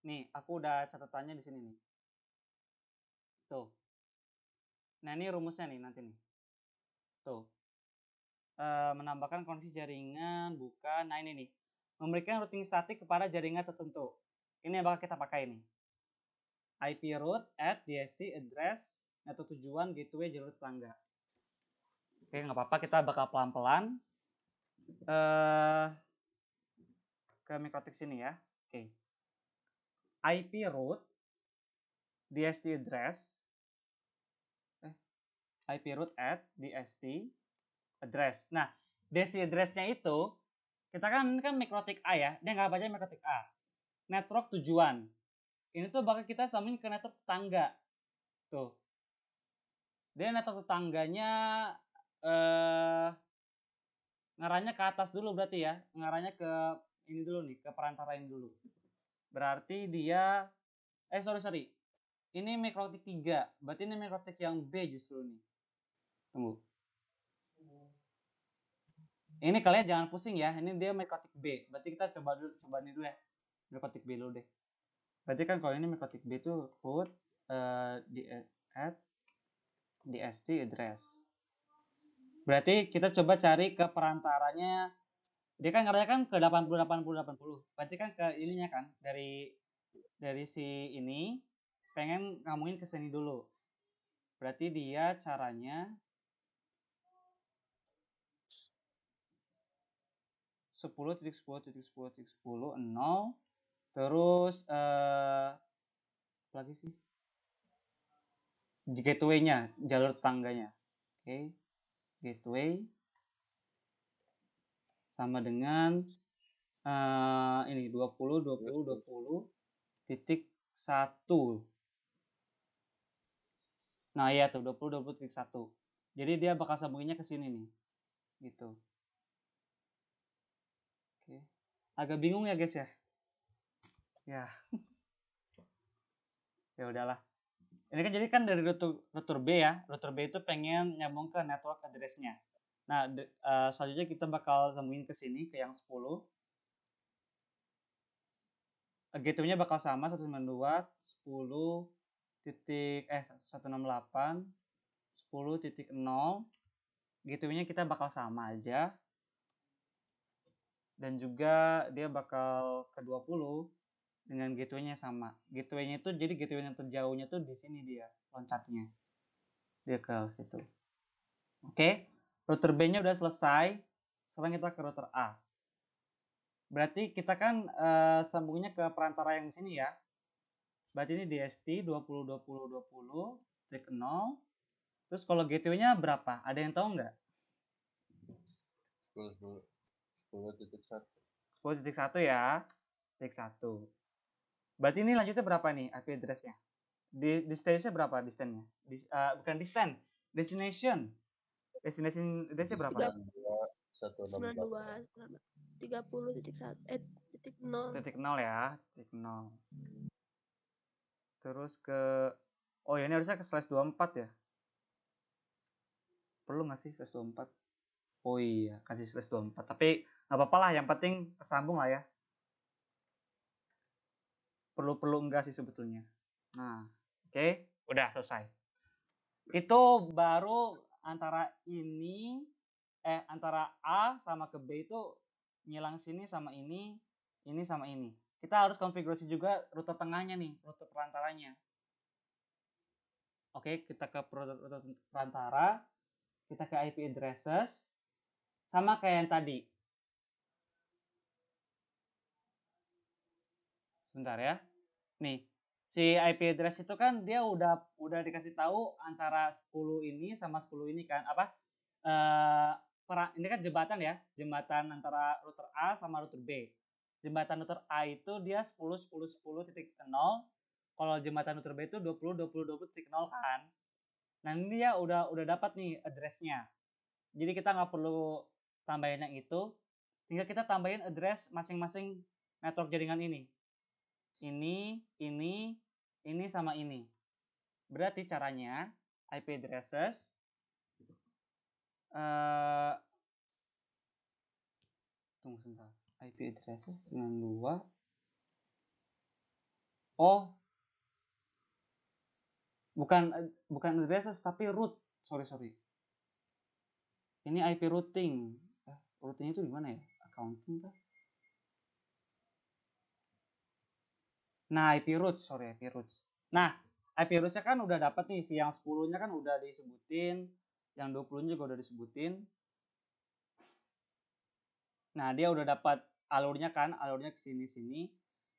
Nih, aku udah catatannya di sini nih. Tuh. Nah, ini rumusnya nih nanti nih. Tuh. Menambahkan koneksi jaringan, bukan. Nah, ini nih. Memberikan routing statik kepada jaringan tertentu. Ini yang bakal kita pakai nih. IP route at DST address atau tujuan gateway jalur tetangga. Oke, nggak apa-apa, kita bakal pelan-pelan ke mikrotik sini ya. Oke. IP route DST address IP route at DST address. Nah, DST address-nya itu kita kan mikrotik A ya, dia nggak baca mikrotik A. Network tujuan. Ini tuh bakal kita sambungin ke network tetangga. Tuh. Dia network tetangganya ngarahnya ke atas dulu berarti ya. Ngarahnya ke ini dulu nih, ke perantara ini dulu. Berarti dia sorry. Ini mikrotik 3. Berarti ini mikrotik yang B justru nih. Tunggu. Ini kalian jangan pusing ya. Ini dia mikrotik B. Berarti kita coba ini dulu ya. Mikrotik B dulu deh. Berarti kan kalau ini mikrotik B itu root at DST address. Berarti kita coba cari ke perantaranya. Dia kan ngarahnya kan ke 80. Berarti kan ke ininya kan dari si ini pengen ngomongin ke sini dulu. Berarti dia caranya 10.10.10.10 0 terus apa lagi sih? Gateway-nya, jalur tetangganya. Oke. Gateway sama dengan ini 20 titik 1. Nah, iya tuh 20 titik 1. Jadi dia bakal sambunginnya ke sini nih. Gitu. Oke. Agak bingung ya, guys ya? Ya. Ya udahlah. Ini kan jadi kan dari router B ya. Router B itu pengen nyambung ke network address-nya. Nah, selanjutnya kita bakal sambungin ke sini ke yang 10. Gateway-nya bakal sama 192 10 titik 168 10.0. Gateway-nya kita bakal sama aja. Dan juga dia bakal ke 20 dengan gateway-nya sama. Gateway-nya itu jadi gateway yang terjauhnya tuh di sini dia loncatnya. Dia ke situ. Oke. Router B-nya udah selesai. Sekarang kita ke router A. Berarti kita kan sambungnya ke perantara yang di sini ya. Berarti ini DST 20. Titik 0. Terus kalau gateway-nya berapa? Ada yang tahu nggak? 10.1. 10.1 ya. Titik 1. Berarti ini lanjutnya berapa nih IP address-nya? Distance-nya berapa distance-nya? Bukan distance, destination. Destination address-nya berapa? 92 30.1 titik 0. Titik 0 ya, titik 0. Terus ke oh ya ini harusnya ke /24 ya. Perlu nggak sih /24? Oh iya, kasih /24. Tapi nggak apa-apa lah, yang penting tersambung lah ya. Perlu enggak sih sebetulnya. Nah, oke, udah selesai. Itu baru antara ini antara A sama ke B itu ngilang sini sama ini sama ini. Kita harus konfigurasi juga rute tengahnya nih, rute perantaranya. Oke, kita ke rute perantara, kita ke IP addresses, sama kayak yang tadi. Sebentar ya. Nih, si IP address itu kan dia udah dikasih tahu antara 10 ini sama 10 ini kan apa? Ini kan jembatan ya, jembatan antara router A sama router B. Jembatan router A itu dia 10.10.10.0. Kalau jembatan router B itu 20.20.20.0 kan. Nah, ini dia udah dapat nih address-nya. Jadi kita nggak perlu tambahin yang itu, tinggal kita tambahin address masing-masing network jaringan ini. Ini sama ini. Berarti caranya IP addresses tunggu sebentar. IP addresses 92. Oh, bukan addresses tapi root. Sorry. Ini IP routing. Routing itu gimana ya? Accounting kah? Nah, IP roots. Nah, IP roots-nya kan udah dapat nih, si yang 10-nya kan udah disebutin, yang 20-nya juga udah disebutin. Nah, dia udah dapat alurnya kan, alurnya ke sini-sini.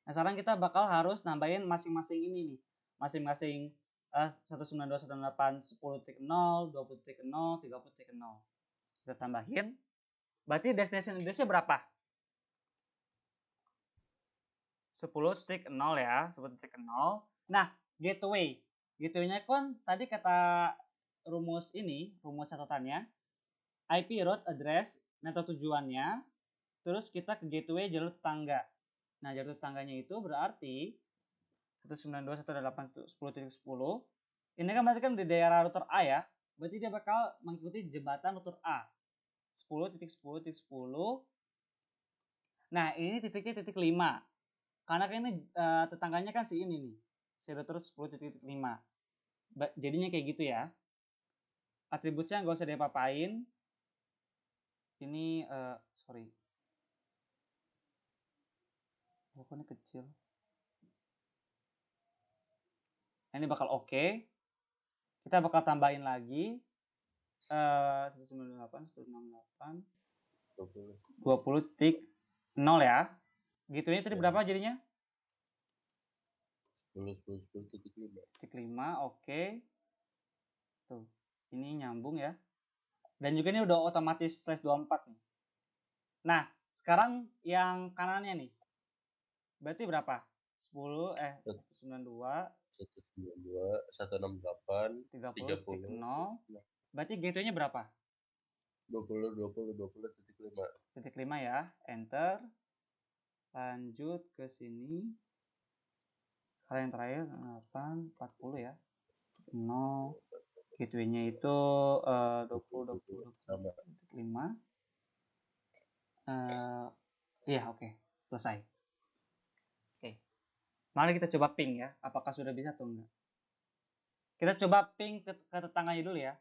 Nah, sekarang kita bakal harus nambahin masing-masing ini nih. Masing-masing 192.168.10.0, 20.0, 30.0. Kita tambahin. Berarti destination address-nya berapa? 10.0 ya, 10.0. Nah, gateway. Gateway-nya kan tadi kata rumus catatannya, IP route address, network tujuannya, terus kita ke gateway jalur tetangga. Nah, jalur tetangganya itu berarti 192.168.10.10. Ini kan berarti kan di daerah router A ya. Berarti dia bakal mengikuti jembatan router A. 10.10.10. Nah, ini titiknya titik 5. Karena kan ini tetangganya kan si ini nih. Si router 10.5. Jadinya kayak gitu ya. Atributnya nggak usah diapa-apain. Ini sorry. Oh, kok ini kecil. Ini bakal oke. Kita bakal tambahin lagi 198, 20.0 ya. Gitunya tadi berapa jadinya? 10.10.10.5. Oke. Tuh, ini nyambung ya. Dan juga ini udah otomatis /24 nih. Nah, sekarang yang kanannya nih. Berarti berapa? 192 168 30.0. Berarti gateway-nya berapa? 20.5 ya. Enter. Lanjut ke sini. Sekarang yang terakhir 840 ya. 0. Gateway-nya itu 20.20.20.5. Iya, oke. Selesai. Oke. Mari kita coba ping ya. Apakah sudah bisa atau enggak? Kita coba ping ke tetangganya dulu ya.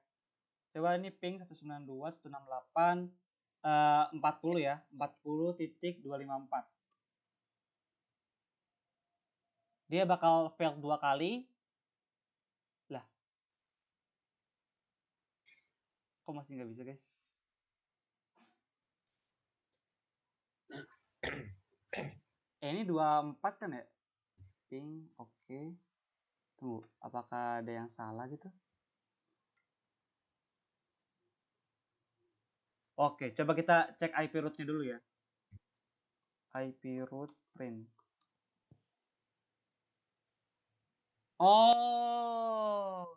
Coba ini ping 192.168 40 ya. 40.254. Dia bakal fail 2 kali. Lah. Kok masih nggak bisa, guys? Ini 24 kan ya? Ping, oke. Tunggu, apakah ada yang salah gitu? Oke, coba kita cek IP root-nya dulu ya. IP root print. Oh,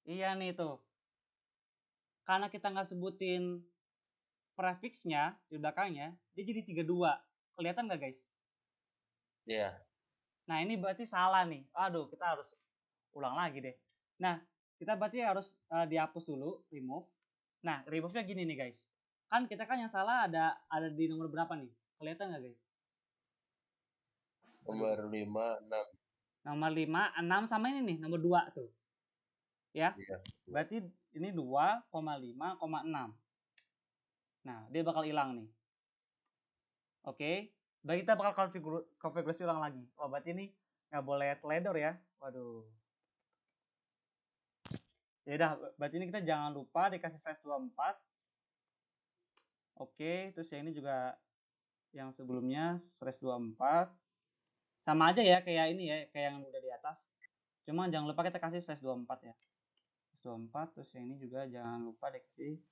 iya nih tuh. Karena kita nggak sebutin prefixnya di belakangnya, dia jadi 32. Kelihatan nggak, guys? Iya. Nah, ini berarti salah nih. Aduh, kita harus ulang lagi deh. Nah, kita berarti harus dihapus dulu, remove. Nah, remove-nya gini nih, guys. Kan kita kan yang salah ada di nomor berapa nih? Kelihatan nggak, guys? Nomor 5, 6. Nomor 5, 6 sama ini nih, nomor 2 tuh. Ya. Iya. Berarti ini 2,5,6. Nah, dia bakal hilang nih. Oke. Berarti kita bakal konfigurasi ulang lagi. Oh, berarti ini nggak boleh teledor ya. Waduh. Ya udah, berarti ini kita jangan lupa dikasih size 24. Oke, terus yang ini juga yang sebelumnya /24. Sama aja ya kayak ini ya, kayak yang udah di atas. Cuma jangan lupa kita kasih /24 ya. /24, terus yang ini juga jangan lupa dikasih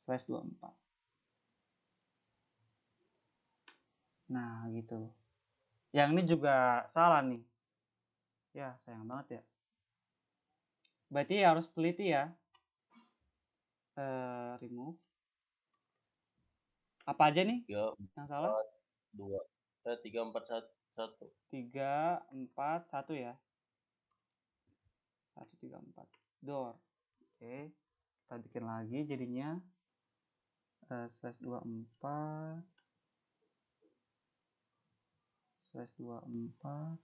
/24. Nah, gitu. Yang ini juga salah nih. Ya, sayang banget ya. Berarti harus teliti ya. Remove. Apa aja nih 3, yang salah? 2, 3, 4, 1. 3, 4, 1 ya. 1, 3, 4. Door. Oke. Kita bikin lagi jadinya /24 /24.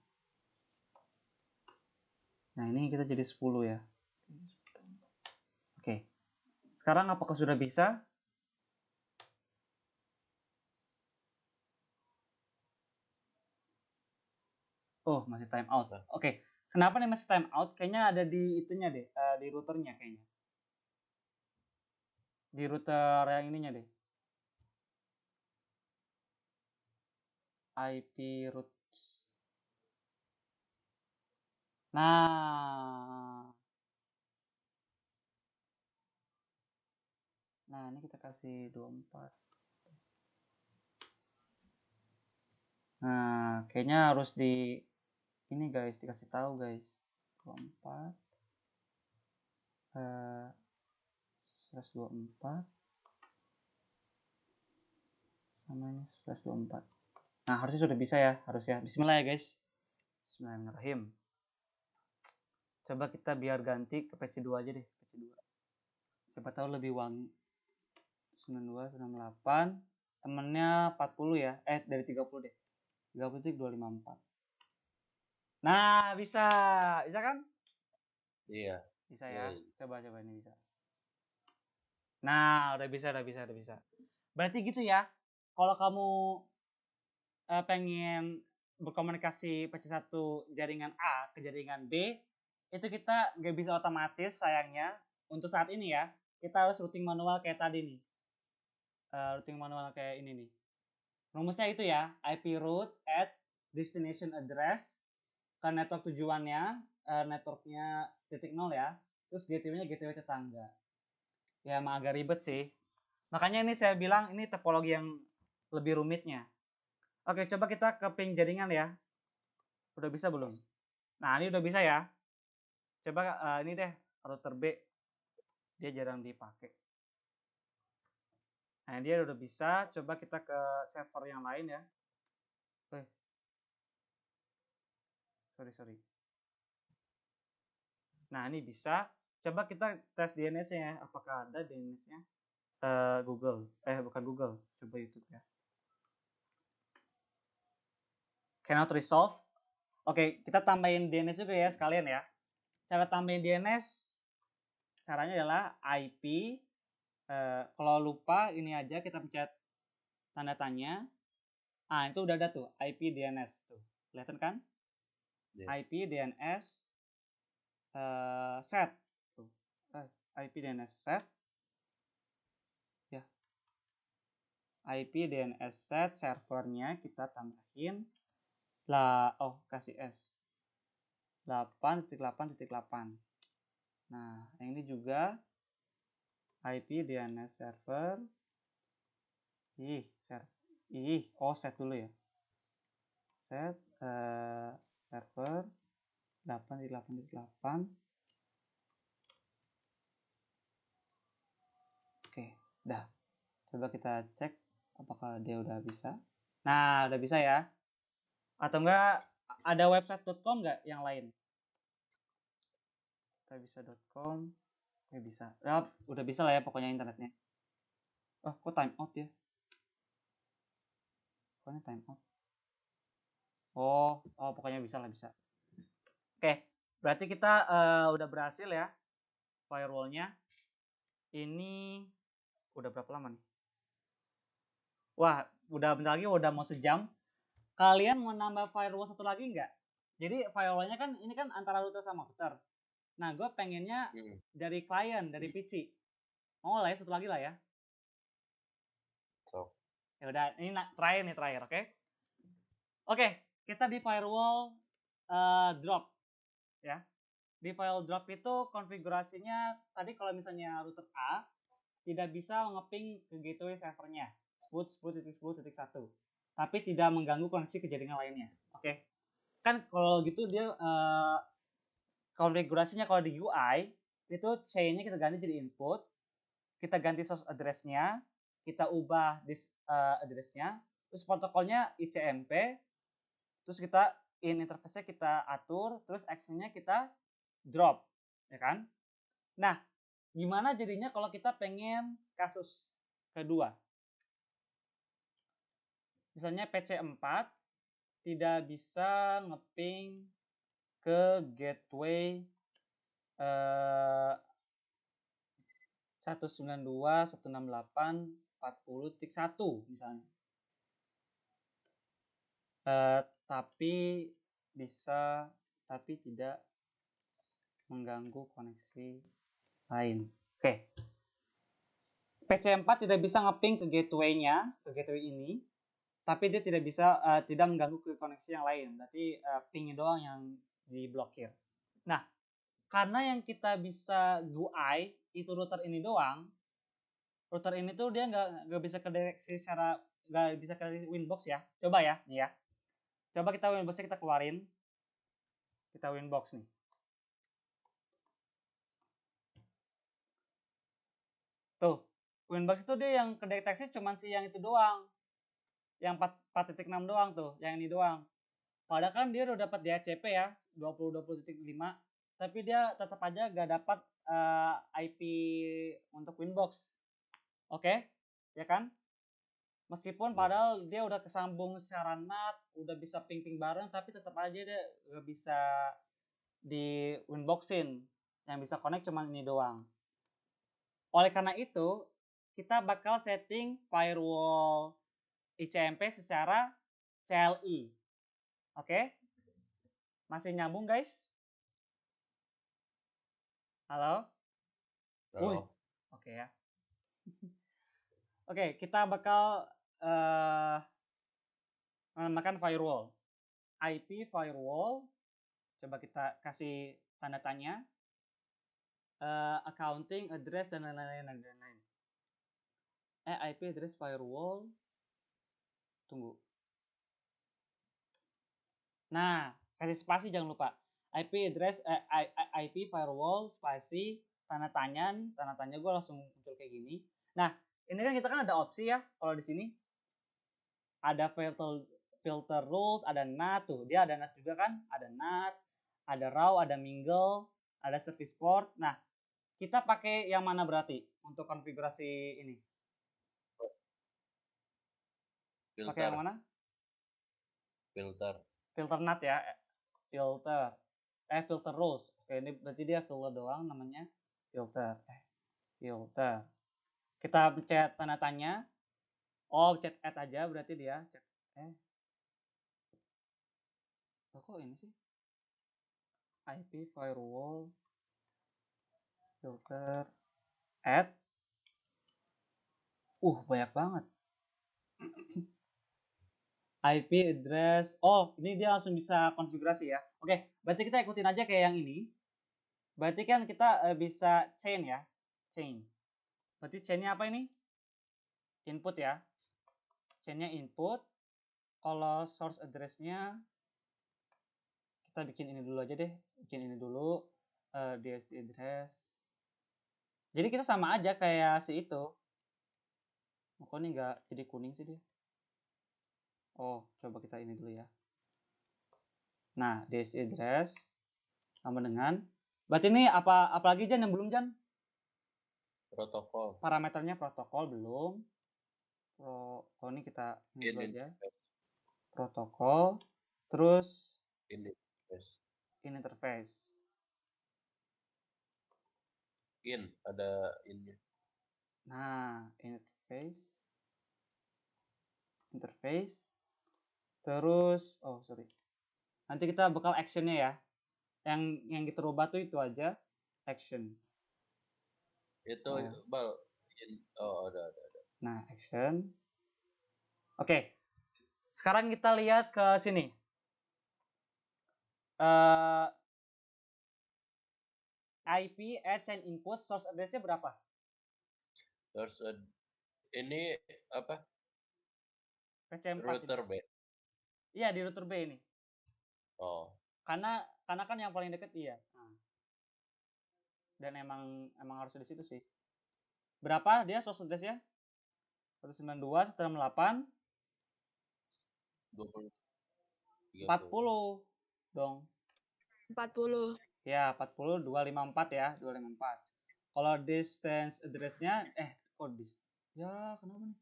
Nah, ini kita jadi 10 ya. Oke. Sekarang apakah sudah bisa? Oh, masih time out. Oke. Kenapa nih masih time out? Kayaknya ada di itunya deh, di routernya kayaknya. Di router yang ininya deh. IP root. Nah, ini kita kasih 24. Nah, kayaknya harus di ini guys, dikasih tahu guys. 24 /24 sama ini /24. Nah, harusnya sudah bisa ya, harus ya. Bismillah ya guys. Bismillahirrahmanirrahim. Coba kita biar ganti ke PC2 aja deh, PC2. Siapa tahu lebih wangi. 92, 98. Temennya 40 ya. Dari 30 deh. 30 254. Nah, bisa. Bisa kan? Iya. Bisa ya. Coba ini bisa. Nah, udah bisa. Berarti gitu ya. Kalau kamu pengen berkomunikasi PC1 jaringan A ke jaringan B, itu kita nggak bisa otomatis sayangnya. Untuk saat ini ya, kita harus routing manual kayak tadi nih. Routing manual kayak ini nih. Rumusnya itu ya, IP route at destination address ke network tujuannya, networknya .0 ya, terus gateway-nya gateway tetangga. Ya emang agak ribet sih. Makanya ini saya bilang ini topologi yang lebih rumitnya. Oke, coba kita ke ping jaringan ya. Udah bisa belum? Nah, ini udah bisa ya. Coba ini deh, router B. Dia jarang dipakai. Nah, dia udah bisa. Coba kita ke server yang lain ya. Sorry. Nah, ini bisa. Coba kita tes DNS-nya ya. Apakah ada DNS-nya? Google. Bukan Google. Coba YouTube ya. Cannot resolve. Oke, kita tambahin DNS juga ya sekalian ya. Cara tambahin DNS, caranya adalah IP. Kalau lupa, ini aja kita pencet tanda tanya. Itu udah ada tuh, IP DNS. Tuh, kelihatan kan? Yeah. IP DNS set. Tuh. IP DNS set. Ya. IP DNS set servernya kita tambahin. Kasih S. 8.8.8. Nah, yang ini juga IP DNS server. Set dulu ya. Set server 8.8.8. Oke, dah. Coba kita cek apakah dia udah bisa. Nah, udah bisa ya. Atau enggak ada website.com enggak yang lain? Kita bisa.com. Bisa. Ya, udah bisa lah ya pokoknya internetnya. Kok time out ya? Pokoknya time out. Pokoknya bisa lah, bisa. Oke, berarti kita udah berhasil ya firewallnya. Ini udah berapa lama nih? Wah, udah bentar lagi udah mau sejam. Kalian mau nambah firewall satu lagi nggak? Jadi firewallnya kan ini kan antara router sama router. Nah, gue pengennya dari klien, dari PC. Mau lah ya, satu lagi lah ya. Ya udah, ini terakhir, oke? Oke, kita di firewall drop ya. Di firewall drop itu konfigurasinya tadi kalau misalnya router A tidak bisa ngeping ke gateway servernya 10.10.10.1, tapi tidak mengganggu koneksi ke jaringan lainnya. Oke. Kan kalau gitu dia konfigurasinya kalau di UI itu chain-nya kita ganti jadi input, kita ganti source address-nya, kita ubah disk address-nya, terus protokolnya ICMP, terus kita interface-nya kita atur, terus action-nya kita drop, ya kan? Nah, gimana jadinya kalau kita pengen kasus kedua? Misalnya PC4 tidak bisa ngeping ke gateway 192.168.40.1 misalnya. Tapi tidak mengganggu koneksi lain. Oke. PC4 tidak bisa ngeping ke gateway-nya, ke gateway ini, tapi dia tidak bisa tidak mengganggu ke koneksi yang lain. Berarti ping doang yang diblokir. Nah, karena yang kita bisa GUI itu router ini doang, router ini tuh dia nggak bisa kedeteksi secara, nggak bisa ke Winbox ya. Coba ya, nih ya. Coba kita Winbox-nya kita keluarin. Kita Winbox nih. Tuh, Winbox itu dia yang kedeteksi cuma si yang itu doang. Yang 4.6 doang tuh, yang ini doang. Padahal kan dia udah dapat DHCP ya, 20.20.5, tapi dia tetap aja gak dapat IP untuk Winbox. Oke, ya kan? Meskipun padahal dia udah kesambung secara NAT, udah bisa ping-ping bareng, tapi tetap aja dia gak bisa di Winboxin. Yang bisa connect cuma ini doang. Oleh karena itu, kita bakal setting firewall ICMP secara CLI. Oke? Masih nyambung, guys? Halo? Wih. Oke ya. Oke, kita bakal menambahkan firewall. IP firewall. Coba kita kasih tanda tanya. Accounting, address, dan lain-lain. IP address firewall. Tunggu. Nah, kasih spasi jangan lupa. IP address, IP firewall, spasi, tanda tanya nih. Tanda tanya gue langsung muncul kayak gini. Nah, ini kan kita kan ada opsi ya. Kalau di sini ada filter rules, ada NAT tuh. Dia ada NAT juga kan? Ada NAT, ada raw, ada mingle, ada service port. Nah, kita pakai yang mana berarti untuk konfigurasi ini? Pakai yang mana? Filter NAT ya. Filter rules. Oke, ini berarti dia filter doang namanya filter. Filter. Kita pencet tanda tanya. Oh, chat add aja berarti dia. Kok ini sih? IP firewall filter add. Banyak banget. IP address. Oh, ini dia langsung bisa konfigurasi ya. Oke, berarti kita ikutin aja kayak yang ini. Berarti kan kita bisa chain ya. Chain. Berarti chainnya apa ini? Input ya. Chainnya input. Kalau source address-nya kita bikin ini dulu aja deh. Bikin ini dulu. DSD address. Jadi kita sama aja kayak si itu. Kok ini nggak jadi kuning sih dia? Oh, coba kita ini dulu ya. Nah, DSD address sama dengan. Berarti ini apalagi Jan yang belum Jan? Protokol. Parameternya protokol belum. Ini kita ini dulu aja. Protokol. Terus interface. Ada ini. Nah, interface. Terus, nanti kita bakal actionnya ya. Yang kita rubah tuh itu aja, action. Itu ada. Nah, action. Oke. Sekarang kita lihat ke sini. Eh, IP, edge, and input, source address-nya berapa? Terus ini apa? PC4 ini. Router B. Iya, di router B ini. Oh, Karena kan yang paling deket iya. Nah. Dan emang harus di situ sih. Berapa dia source address-nya? 192, 168, 20, 30. 40 dong. 40. Ya, 40, 254 ya, 254. Kalau distance address-nya, ya kenapa nih?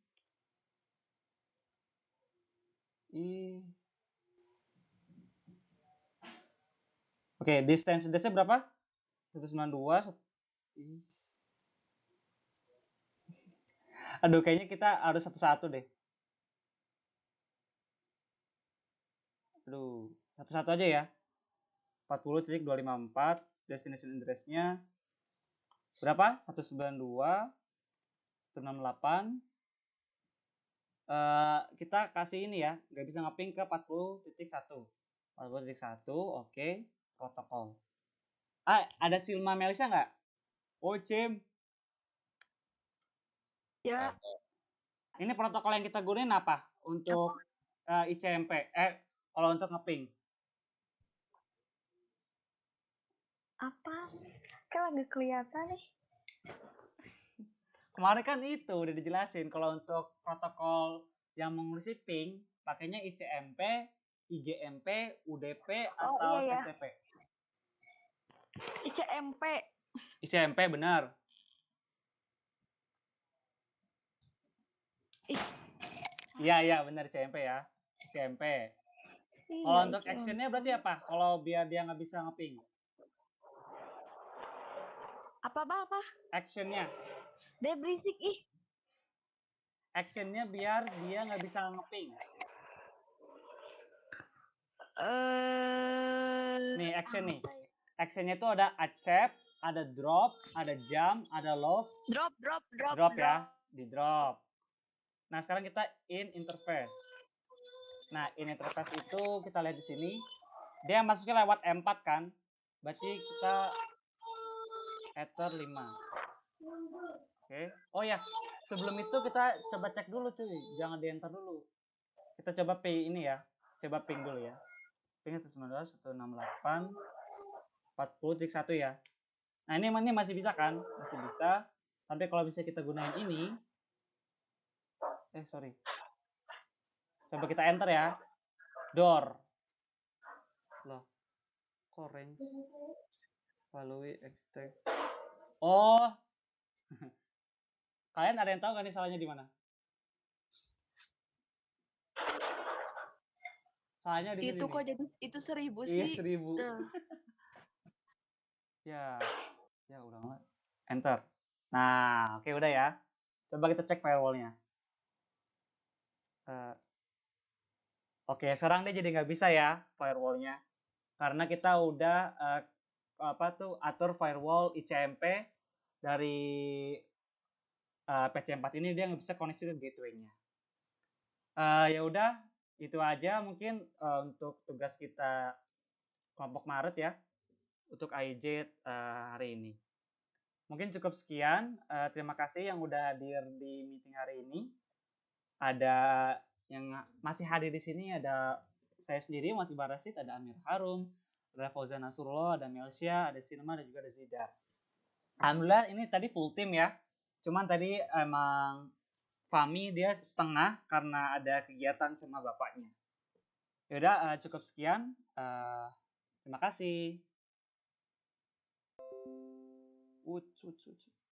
Oke, distance address-nya berapa? 192. Aduh, kayaknya kita harus satu-satu deh. Aduh, satu-satu aja ya. 40.254, destination address-nya berapa? 192, 168. Kita kasih ini ya, nggak bisa ngeping ke 40.1. 40.1, oke. Protokol. Ada Silma Melisa nggak? Oh, Cim. Ya, Ini protokol yang kita gunain apa? Untuk ICMP. Kalau untuk ngeping. apa? Kan lagi kelihatan nih. Kemarin kan itu udah dijelasin. Kalau untuk protokol yang mengurusi ping, pakainya ICMP, IGMP, UDP, Oh, atau iya, ya. TCP. ICMP. ICMP benar. Iya benar ICMP ya. ICMP. Kalau Iya, untuk ICMP. actionnya berarti apa? Kalau biar dia nggak bisa ngeping. Apa? Actionnya. Dia berisik ih. Actionnya biar dia nggak bisa ngeping. Nih action nih. Actionnya itu ada accept, ada drop, ada jump, ada lock. Drop ya, di drop. Nah sekarang kita in interface. Nah in interface itu kita lihat di sini. Dia masuknya lewat M4 kan. Berarti kita ether 5. Oke. Oh ya, sebelum itu kita coba cek dulu cuy. Jangan di enter dulu. Kita coba ping ini ya. Coba ping dulu ya. Ping 192, 168, 40.1 ya. Nah ini masih bisa kan? Masih bisa. Tapi kalau bisa kita gunain ini. Sorry. Coba kita enter ya. Door. Loh. Kok range? Value extract. Oh. Kalian ada yang tahu gak nih salahnya di mana? Salahnya di sini. Itu kok jadi itu 1000 Iya, sih. 1000. Nah, ya udah nggak. Enter. Nah, oke udah ya. Coba kita cek firewallnya. Oke, sekarang dia jadi nggak bisa ya firewallnya. Karena kita udah atur firewall ICMP dari PC4 ini dia nggak bisa koneksi ke gateway-nya. Ya udah, itu aja mungkin untuk tugas kita kelompok Maret ya untuk AIJ hari ini. Mungkin cukup sekian. Terima kasih yang udah hadir di meeting hari ini. Ada yang masih hadir di sini ada saya sendiri, Matibar Rashid, ada Amir Harum, ada Fauzan Nasrullah, ada Melsia, ada Sinema, dan juga ada Zida. Alhamdulillah ini tadi full tim ya. Cuman tadi emang Fami dia setengah karena ada kegiatan sama bapaknya. Yaudah cukup sekian. Terima kasih.